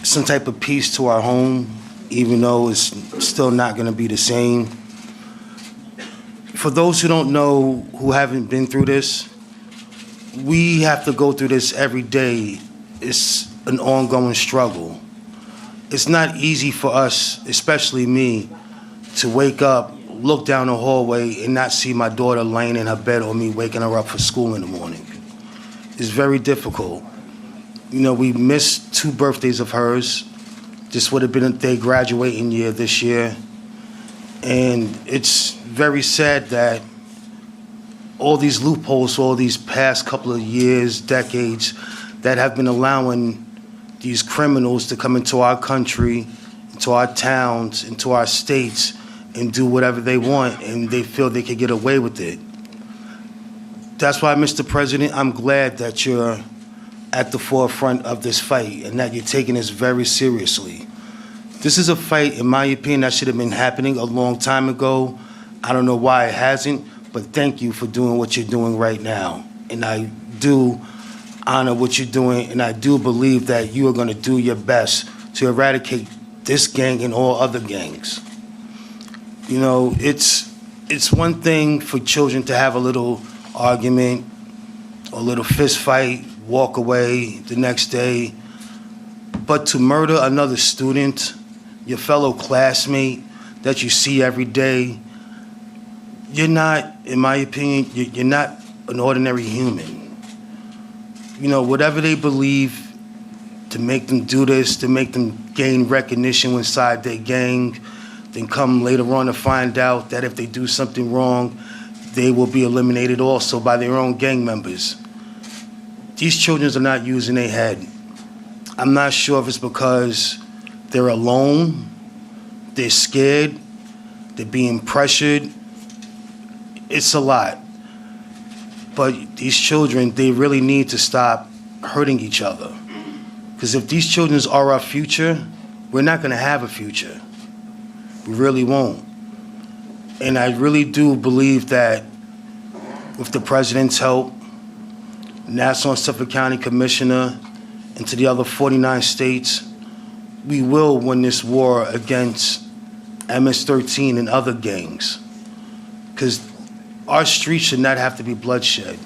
some type of peace to our home, even though it's still not going to be the same. For those who don't know, who haven't been through this, we have to go through this every day. It's an ongoing struggle. It's not easy for us, especially me, to wake up, look down the hallway, and not see my daughter laying in her bed or me waking her up for school in the morning. is very difficult. You know, we missed 2 birthdays of hers. This would have been their graduating year this year. And it's very sad that all these loopholes for all these past couple of years, decades, that have been allowing these criminals to come into our country, into our towns, into our states, and do whatever they want, and they feel they can get away with it. That's why, Mr. President, I'm glad that you're at the forefront of this fight and that you're taking this very seriously. This is a fight, in my opinion, that should have been happening a long time ago. I don't know why it hasn't, but thank you for doing what you're doing right now. And I do honor what you're doing, and I do believe that you are going to do your best to eradicate this gang and all other gangs. You know, it's one thing for children to have a little argument, a little fist fight, walk away the next day, but to murder another student, your fellow classmate that you see every day, you're not, in my opinion, you're not an ordinary human. You know, whatever they believe to make them do this, to make them gain recognition inside their gang, then come later on to find out that if they do something wrong, they will be eliminated also by their own gang members. These children are not using their head. I'm not sure if it's because they're alone, they're scared, they're being pressured. It's a lot. But these children, they really need to stop hurting each other. Because if these children are our future, we're not going to have a future. We really won't. And I really do believe that with the president's help, Nassau and Suffolk County Commissioner, and to the other 49 states, we will win this war against MS-13 and other gangs. Because our streets should not have to be bloodshed.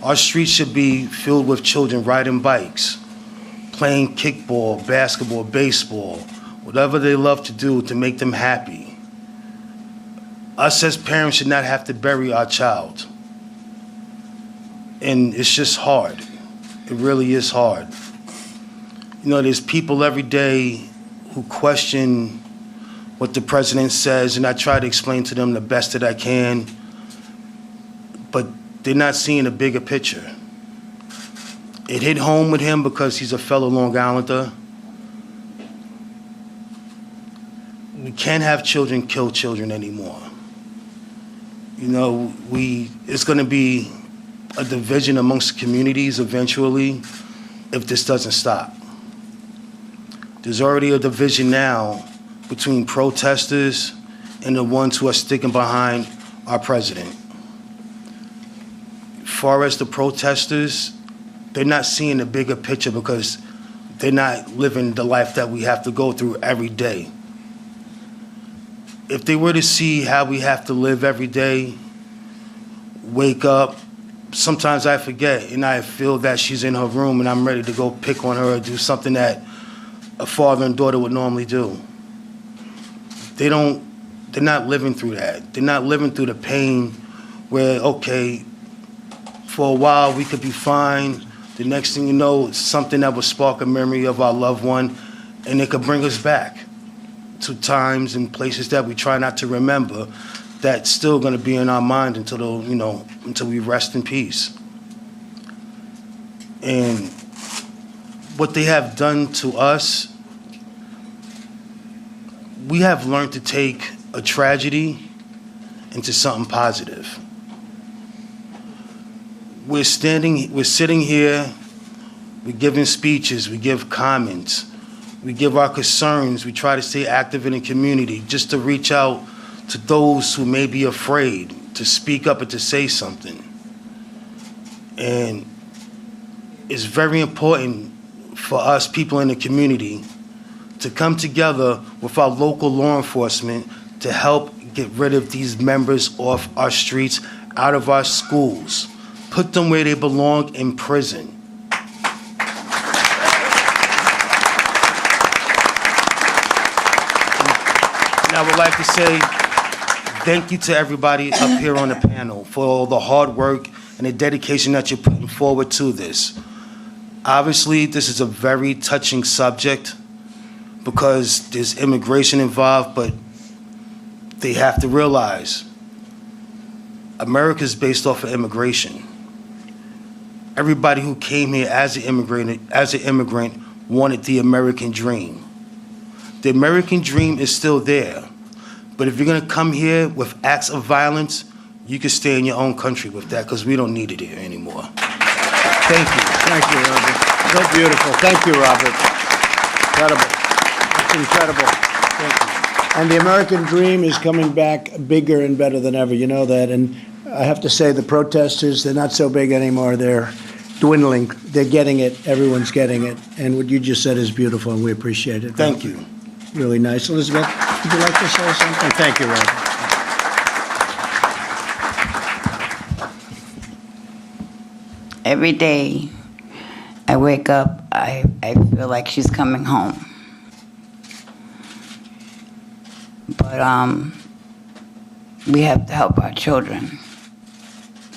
Our streets should be filled with children riding bikes, playing kickball, basketball, baseball, whatever they love to do to make them happy. Us as parents should not have to bury our child. And it's just hard. It really is hard. You know, there's people every day who question what the president says, and I try to explain to them the best that I can, but they're not seeing a bigger picture. It hit home with him because he's a fellow Long Islander. We can't have children kill children anymore. You know, it's going to be a division amongst communities eventually if this doesn't stop. There's already a division now between protesters and the ones who are sticking behind our president. As far as the protesters, they're not seeing the bigger picture because they're not living the life that we have to go through every day. If they were to see how we have to live every day, wake up, sometimes I forget and I feel that she's in her room and I'm ready to go pick on her or do something that a father and daughter would normally do. They're not living through that. They're not living through the pain where, okay, for a while we could be fine. The next thing you know, it's something that will spark a memory of our loved one and it could bring us back to times and places that we try not to remember that's still going to be in our mind until we rest in peace. And what they have done to us, we have learned to take a tragedy into something positive. We're sitting here, we're giving speeches, we give comments, we give our concerns, we try to stay active in the community just to reach out to those who may be afraid to speak up and to say something. And it's very important for us people in the community to come together with our local law enforcement to help get rid of these members off our streets, out of our schools, put them where they belong, in prison. And I would like to say thank you to everybody up here on the panel for all the hard work and the dedication that you're putting forward to this. Obviously, this is a very touching subject because there's immigration involved, but they have to realize America is based off of immigration. Everybody who came here as an immigrant wanted the American dream. The American dream is still there, but if you're gonna come here with acts of violence, you can stay in your own country with that because we don't need it here anymore. Thank you. Thank you, Robert. So beautiful. Thank you, Robert. Incredible. That's incredible. Thank you. And the American dream is coming back bigger and better than ever. You know that. And I have to say the protesters, they're not so big anymore. They're dwindling. They're getting it. Everyone's getting it. And what you just said is beautiful, and we appreciate it. Thank you. Really nice. Elizabeth, would you like to say something? Thank you, Robert. Every day I wake up, I feel like she's coming home. But we have to help our children.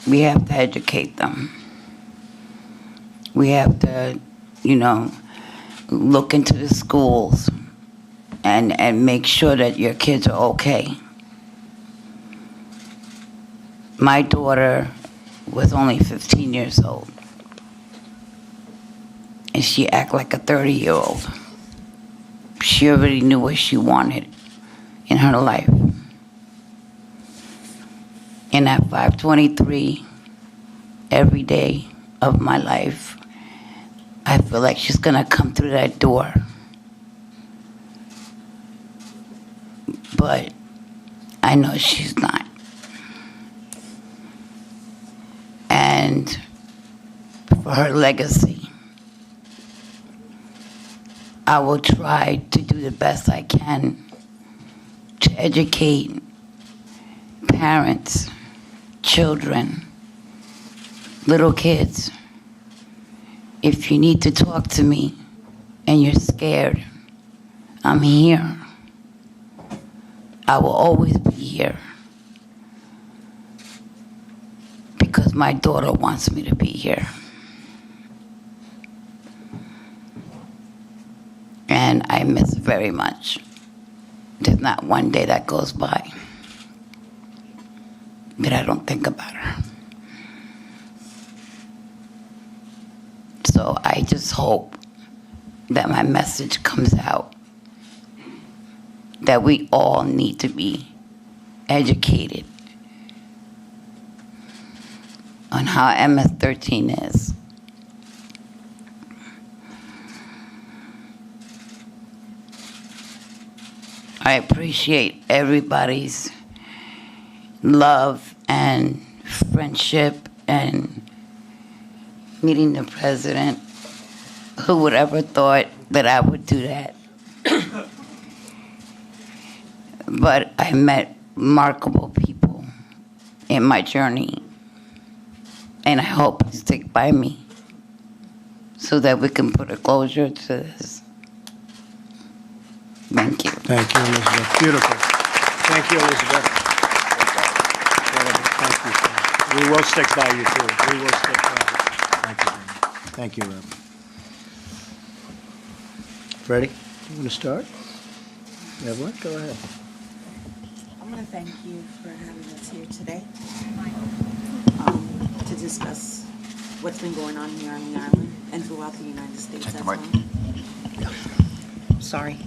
We have to educate them. We have to, look into the schools and make sure that your kids are okay. My daughter was only 15 years old, and she acted like a 30-year-old. She already knew what she wanted in her life. And at 5:23, every day of my life, I feel like she's gonna come through that door. But I know she's not. And for her legacy, I will try to do the best I can to educate parents, children, little kids. If you need to talk to me and you're scared, I'm here. I will always be here because my daughter wants me to be here. And I miss her very much. There's not one day that goes by that I don't think about her. So I just hope that my message comes out, that we all need to be educated on how MS-13 is. I appreciate everybody's love and friendship and meeting the president. Who would ever thought that I would do that? But I met remarkable people in my journey, and I hope you stick by me so that we can put a closure to this. Thank you. Thank you, Elizabeth. Beautiful. Thank you, Elizabeth. Thank you. We will stick by you, too. We will stick by you. Thank you, Robert. Thank you, Robert. Freddie, you want to start? You have what? Go ahead. I want to thank you for having us here today to discuss what's been going on here on the island and throughout the United States as well. Sorry.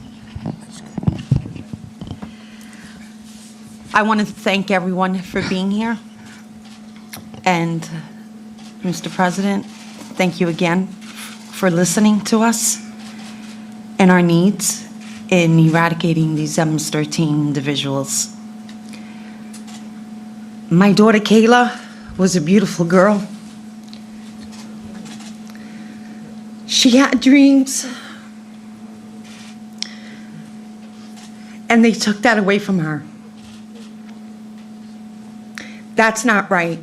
I want to thank everyone for being here. And Mr. President, thank you again for listening to us and our needs in eradicating these MS-13 individuals. My daughter Kayla was a beautiful girl. She had dreams, and they took that away from her. That's not right.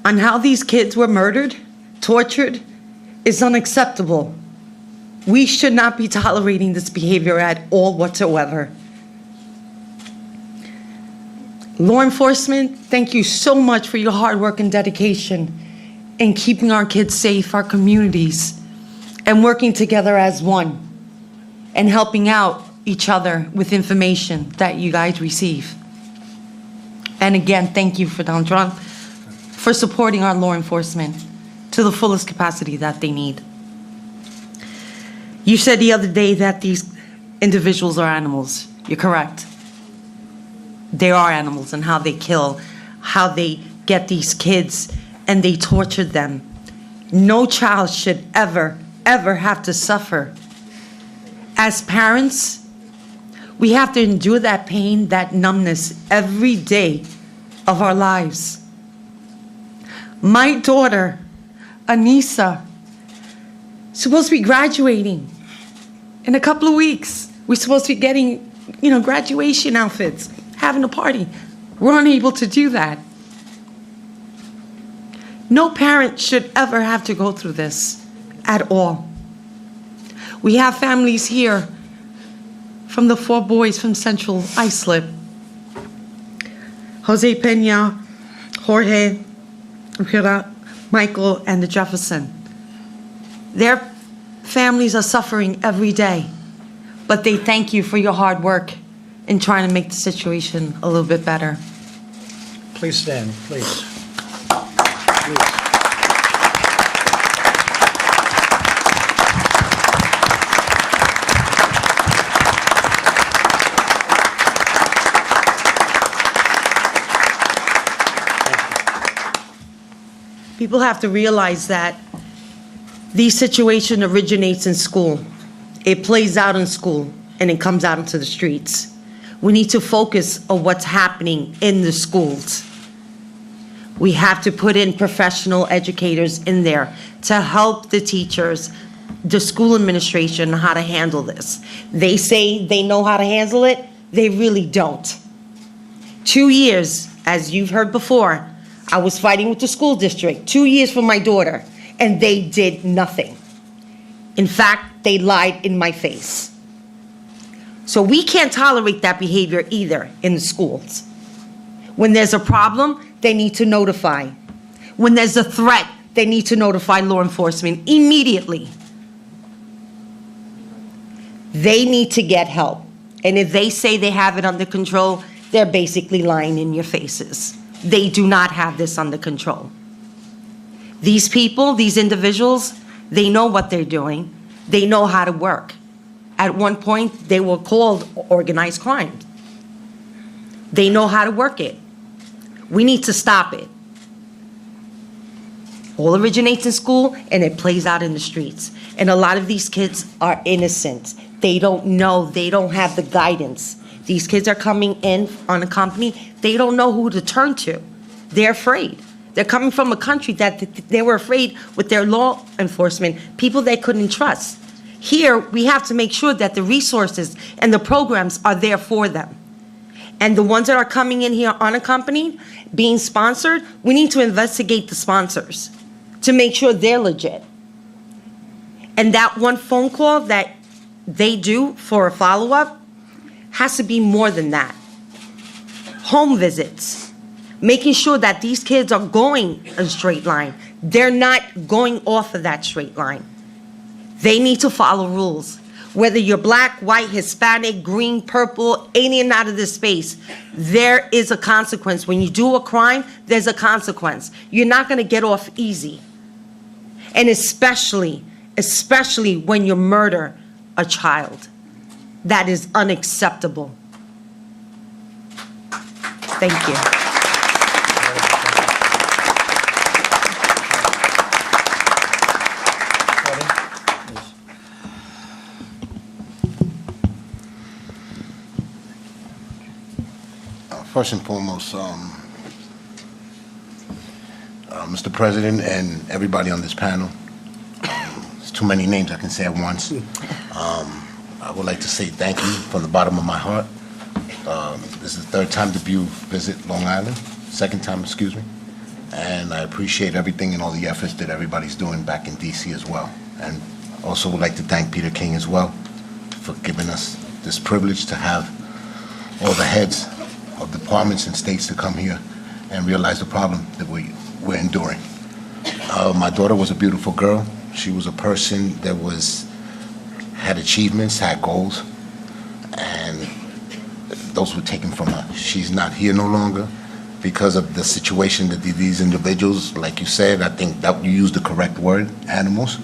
On how these kids were murdered, tortured, is unacceptable. We should not be tolerating this behavior at all whatsoever. Law enforcement, thank you so much for your hard work and dedication in keeping our kids safe, our communities, and working together as one, and helping out each other with information that you guys receive. And again, thank you for Donald Trump for supporting our law enforcement to the fullest capacity that they need. You said the other day that these individuals are animals. You're correct. They are animals, and how they kill, how they get these kids and they torture them. No child should ever, ever have to suffer. As parents, we have to endure that pain, that numbness every day of our lives. My daughter, Anissa, is supposed to be graduating in a couple of weeks. We're supposed to be getting, graduation outfits, having a party. We're unable to do that. No parent should ever have to go through this at all. We have families here from the 4 boys from Central Islip. Jose Pena, Jorge, Michael, and the Jefferson. Their families are suffering every day, but they thank you for your hard work in trying to make the situation a little bit better. Please stand, please. People have to realize that these situation originates in school. It plays out in school, and it comes out into the streets. We need to focus on what's happening in the schools. We have to put in professional educators in there to help the teachers, the school administration, how to handle this. They say they know how to handle it. They really don't. 2 years, as you've heard before, I was fighting with the school district, 2 years for my daughter, and they did nothing. In fact, they lied in my face. So we can't tolerate that behavior either in the schools. When there's a problem, they need to notify. When there's a threat, they need to notify law enforcement immediately. They need to get help. And if they say they have it under control, they're basically lying in your faces. They do not have this under control. These people, these individuals, they know what they're doing. They know how to work. At one point, they were called organized crime. They know how to work it. We need to stop it. All originates in school, and it plays out in the streets. And a lot of these kids are innocent. They don't know. They don't have the guidance. These kids are coming in on a company. They don't know who to turn to. They're afraid. They're coming from a country that they were afraid with their law enforcement, people they couldn't trust. Here, we have to make sure that the resources and the programs are there for them. And the ones that are coming in here unaccompanied, being sponsored, we need to investigate the sponsors to make sure they're legit. And that one phone call that they do for a follow-up has to be more than that. Home visits, making sure that these kids are going a straight line. They're not going off of that straight line. They need to follow rules. Whether you're black, white, Hispanic, green, purple, alien out of this space, there is a consequence. When you do a crime, there's a consequence. You're not going to get off easy. And especially when you murder a child. That is unacceptable. Thank you. First and foremost, Mr. President and everybody on this panel, there's too many names I can say at once. I would like to say thank you from the bottom of my heart. This is the third time that you visit Long Island, second time, excuse me. And I appreciate everything and all the efforts that everybody's doing back in DC as well. And also would like to thank Peter King as well for giving us this privilege to have all the heads of departments and states to come here and realize the problem that we're enduring. My daughter was a beautiful girl. She was a person that had achievements, had goals, and those were taken from her. She's not here no longer because of the situation that these individuals, like you said, I think that you used the correct word, animals,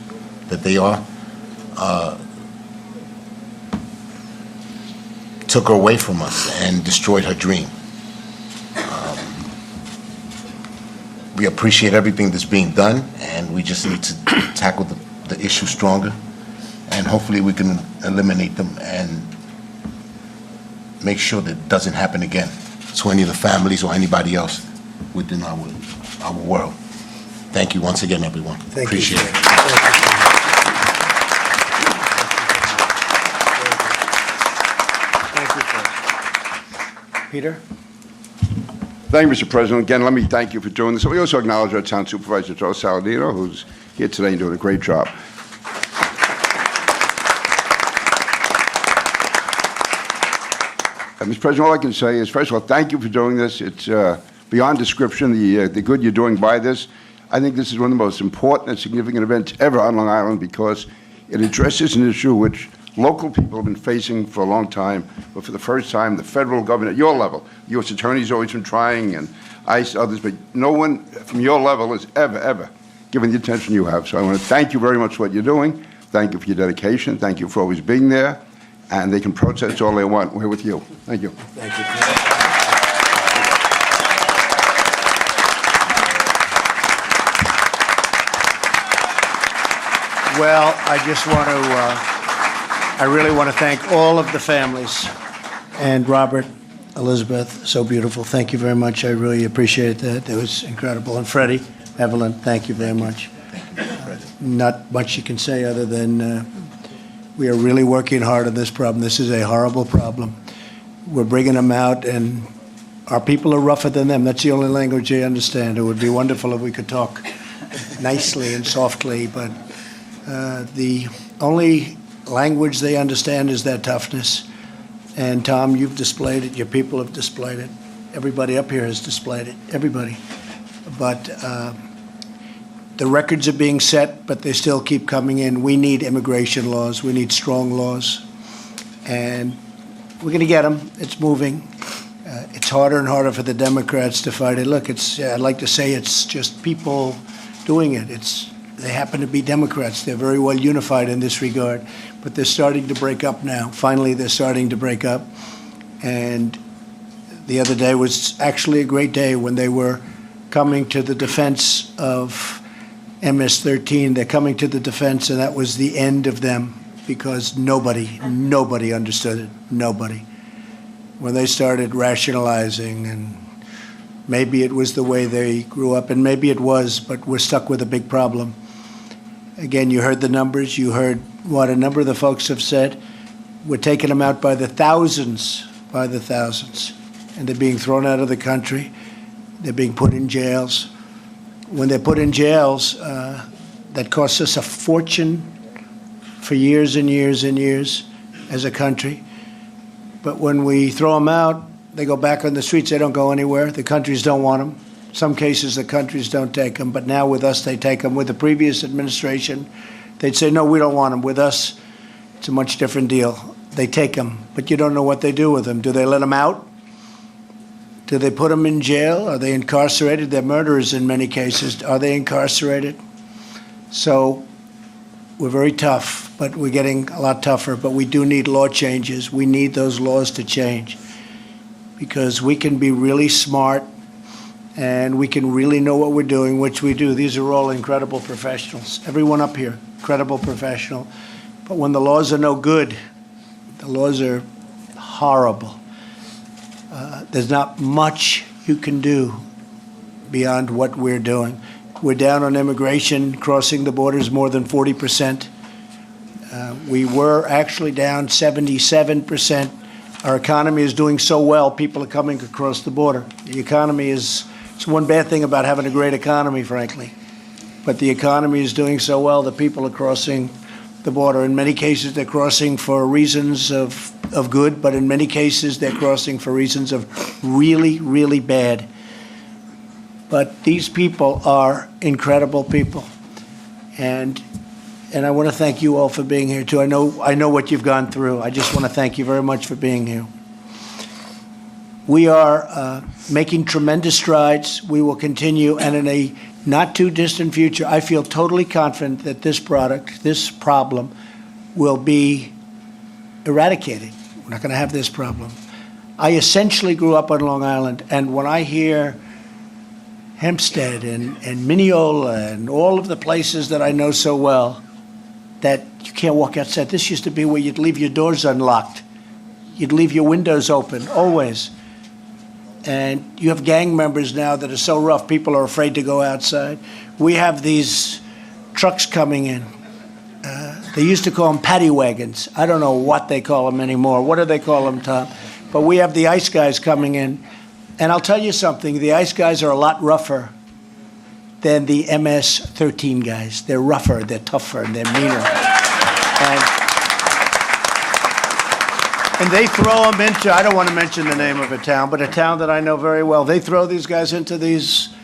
that they are, took her away from us and destroyed her dream. We appreciate everything that's being done, and we just need to tackle the issue stronger, and hopefully we can eliminate them and make sure that it doesn't happen again to any of the families or anybody else within our world. Thank you once again, everyone. Appreciate it. Thank you. Peter? Thank you, Mr. President. Again, let me thank you for doing this. We also acknowledge our town supervisor, Joe Saladino, who's here today and doing a great job. Mr. President, all I can say is, first of all, thank you for doing this. It's beyond description, the good you're doing by this. I think this is one of the most important and significant events ever on Long Island because it addresses an issue which local people have been facing for a long time, but for the first time, the federal government at your level, the U.S. Attorney's always been trying, and ICE, others, but no one from your level has ever given the attention you have. So I want to thank you very much for what you're doing. Thank you for your dedication. Thank you for always being there. And they can protest all they want. We're with you. Thank you. Thank you, Peter. Well, I really want to thank all of the families. And Robert, Elizabeth, so beautiful. Thank you very much. I really appreciate that. It was incredible. And Freddie, Evelyn, thank you very much. Not much you can say other than we are really working hard on this problem. This is a horrible problem. We're bringing them out, and our people are rougher than them. That's the only language they understand. It would be wonderful if we could talk nicely and softly, but the only language they understand is their toughness. And Tom, you've displayed it. Your people have displayed it. Everybody up here has displayed it. Everybody. But the records are being set, but they still keep coming in. We need immigration laws. We need strong laws. And we're going to get them. It's moving. It's harder and harder for the Democrats to fight it. Look, I'd like to say it's just people doing it. They happen to be Democrats. They're very well unified in this regard. But they're starting to break up now. Finally, they're starting to break up. And the other day was actually a great day when they were coming to the defense of MS-13. They're coming to the defense, and that was the end of them because nobody understood it. Nobody. When they started rationalizing, and maybe it was the way they grew up, and maybe it was, but we're stuck with a big problem. Again, you heard the numbers. You heard what a number of the folks have said. We're taking them out by the thousands, and they're being thrown out of the country. They're being put in jails. When they're put in jails, that costs us a fortune for years and years and years as a country. But when we throw them out, they go back on the streets. They don't go anywhere. The countries don't want them. Some cases, the countries don't take them. But now with us, they take them. With the previous administration, they'd say, no, we don't want them. With us, it's a much different deal. They take them. But you don't know what they do with them. Do they let them out? Do they put them in jail? Are they incarcerated? They're murderers in many cases. Are they incarcerated? So we're very tough, but we're getting a lot tougher. But we do need law changes. We need those laws to change because we can be really smart and we can really know what we're doing, which we do. These are all incredible professionals. Everyone up here, incredible professional. But when the laws are no good, the laws are horrible. There's not much you can do beyond what we're doing. We're down on immigration, crossing the borders more than 40%. We were actually down 77%. Our economy is doing so well, people are coming across the border. The economy it's one bad thing about having a great economy, frankly. But the economy is doing so well that people are crossing the border. In many cases, they're crossing for reasons of of good, but in many cases they're crossing for reasons of really, really bad. But these people are incredible people, and I want to thank you all for being here too. I know what you've gone through. I just want to thank you very much for being here. We are making tremendous strides. We will continue, and in a not too distant future, I feel totally confident that this problem, will be eradicated. We're not going to have this problem. I essentially grew up on Long Island, and when I hear Hempstead and Mineola and all of the places that I know so well, that you can't walk outside. This used to be where you'd leave your doors unlocked. You'd leave your windows open, always. And you have gang members now that are so rough, people are afraid to go outside. We have these trucks coming in. They used to call them paddy wagons. I don't know what they call them anymore. What do they call them, Tom? But we have the ICE guys coming in. And I'll tell you something, the ICE guys are a lot rougher than the MS-13 guys. They're rougher, they're tougher, and they're meaner. And they throw them into, I don't want to mention the name of a town, but a town that I know very well. They throw these guys into these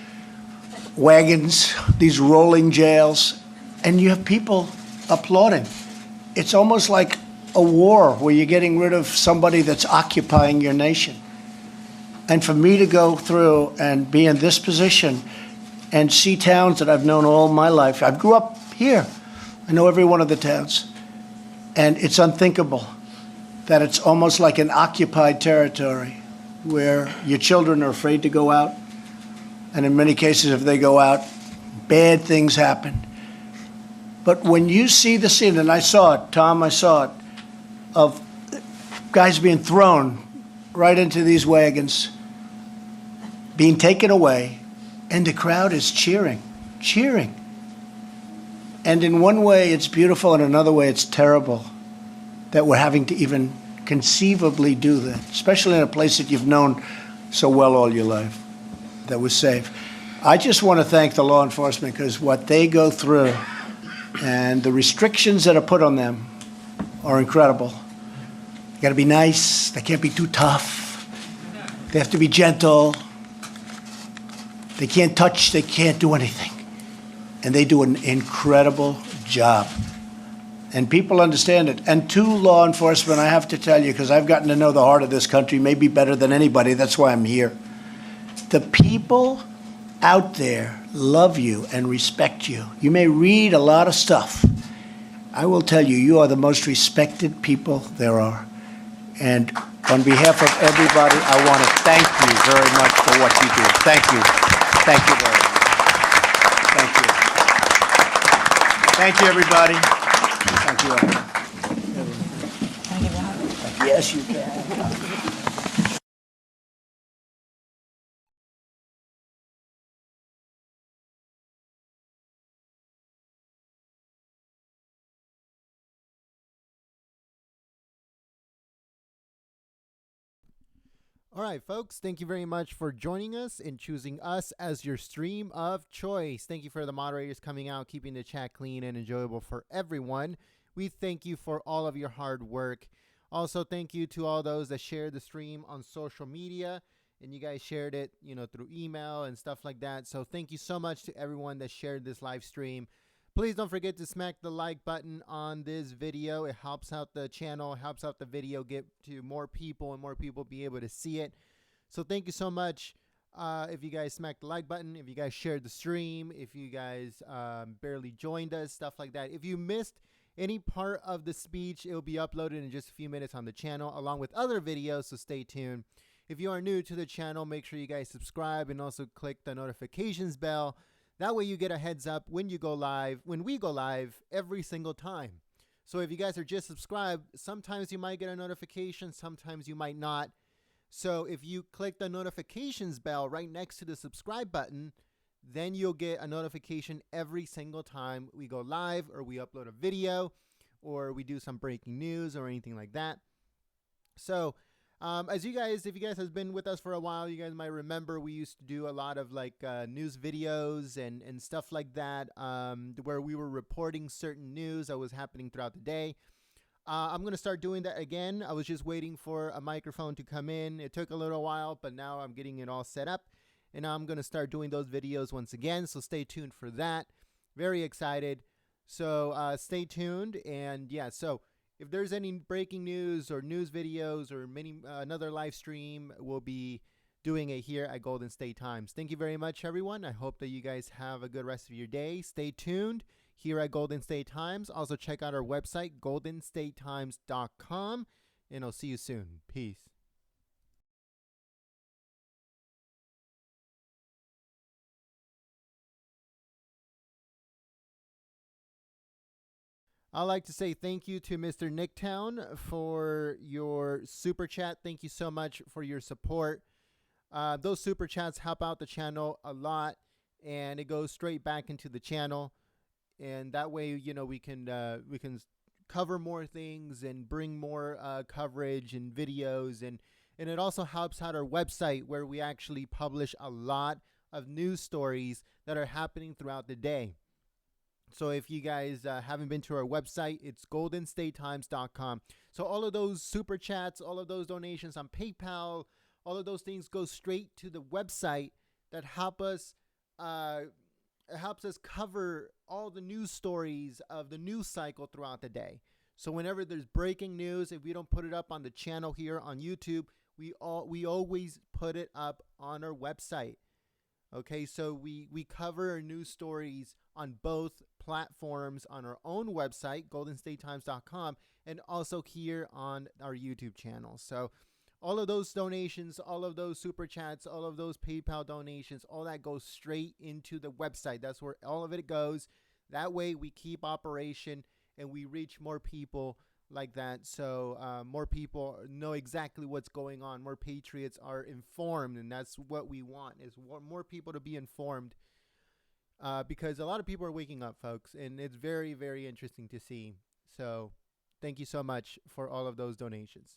wagons, these rolling jails, and you have people applauding. It's almost like a war where you're getting rid of somebody that's occupying your nation. And for me to go through and be in this position and see towns that I've known all my life. I grew up here. I know every one of the towns. And it's unthinkable that it's almost like an occupied territory where your children are afraid to go out. And in many cases, if they go out, bad things happen. But when you see the scene, and I saw it, Tom, I saw it, of guys being thrown right into these wagons, being taken away, and the crowd is cheering. And in one way, it's beautiful, and another way, it's terrible that we're having to even conceivably do that, especially in a place that you've known so well all your life, that was safe. I just want to thank the law enforcement, because what they go through and the restrictions that are put on them are incredible. They got to be nice. They can't be too tough. They have to be gentle. They can't touch. They can't do anything. And they do an incredible job. And people understand it. And to law enforcement, I have to tell you, because I've gotten to know the heart of this country maybe better than anybody, that's why I'm here. The people out there love you and respect you. You may read a lot of stuff. I will tell you, you are the most respected people there are. And on behalf of everybody, I want to thank you very much for what you do. Thank you. Thank you very much. Thank you. Thank you, everybody. Thank you. Yes, you can. All right, folks, thank you very much for joining us and choosing us as your stream of choice. Thank you for the moderators coming out, keeping the chat clean and enjoyable for everyone. We thank you for all of your hard work. Also, thank you to all those that shared the stream on social media, and you guys shared it, through email and stuff like that. So thank you so much to everyone that shared this live stream. Please don't forget to smack the like button on this video. It helps out the channel, helps out the video get to more people and more people be able to see it. So thank you so much. If you guys smacked the like button, if you guys shared the stream, if you guys barely joined us, stuff like that. If you missed any part of the speech, it will be uploaded in just a few minutes on the channel along with other videos, so stay tuned. If you are new to the channel, make sure you guys subscribe and also click the notifications bell. That way you get a heads up when we go live every single time. So if you guys are just subscribed, sometimes you might get a notification, sometimes you might not. So if you click the notifications bell right next to the subscribe button, then you'll get a notification every single time we go live or we upload a video or we do some breaking news or anything like that. So if you guys have been with us for a while, you guys might remember we used to do a lot of news videos and stuff like that, where we were reporting certain news that was happening throughout the day. I'm going to start doing that again. I was just waiting for a microphone to come in. It took a little while, but now I'm getting it all set up. And I'm going to start doing those videos once again. So stay tuned for that. Very excited. So stay tuned. And yeah, so if there's any breaking news or news videos or another live stream, we'll be doing it here at Golden State Times. Thank you very much, everyone. I hope that you guys have a good rest of your day. Stay tuned here at Golden State Times. Also, check out our website, goldenstatetimes.com, and I'll see you soon. Peace. I'd like to say thank you to Mr. Nicktown for your super chat. Thank you so much for your support. Those super chats help out the channel a lot, and it goes straight back into the channel. And that way, we can cover more things and bring more coverage and videos, and it also helps out our website, where we actually publish a lot of news stories that are happening throughout the day. So if you guys haven't been to our website, it's goldenstatetimes.com. So all of those super chats, all of those donations on PayPal, all of those things go straight to the website that helps us cover all the news stories of the news cycle throughout the day. So whenever there's breaking news, if we don't put it up on the channel here on YouTube, we always put it up on our website. Okay, so we cover our news stories on both platforms on our own website, goldenstatetimes.com, and also here on our YouTube channel. So all of those donations, all of those super chats, all of those PayPal donations, all that goes straight into the website. That's where all of it goes. That way we keep operation and we reach more people like that. So more people know exactly what's going on. More patriots are informed, and that's what we want, is more people to be informed, because a lot of people are waking up, folks, and it's very, very interesting to see. So thank you so much for all of those donations.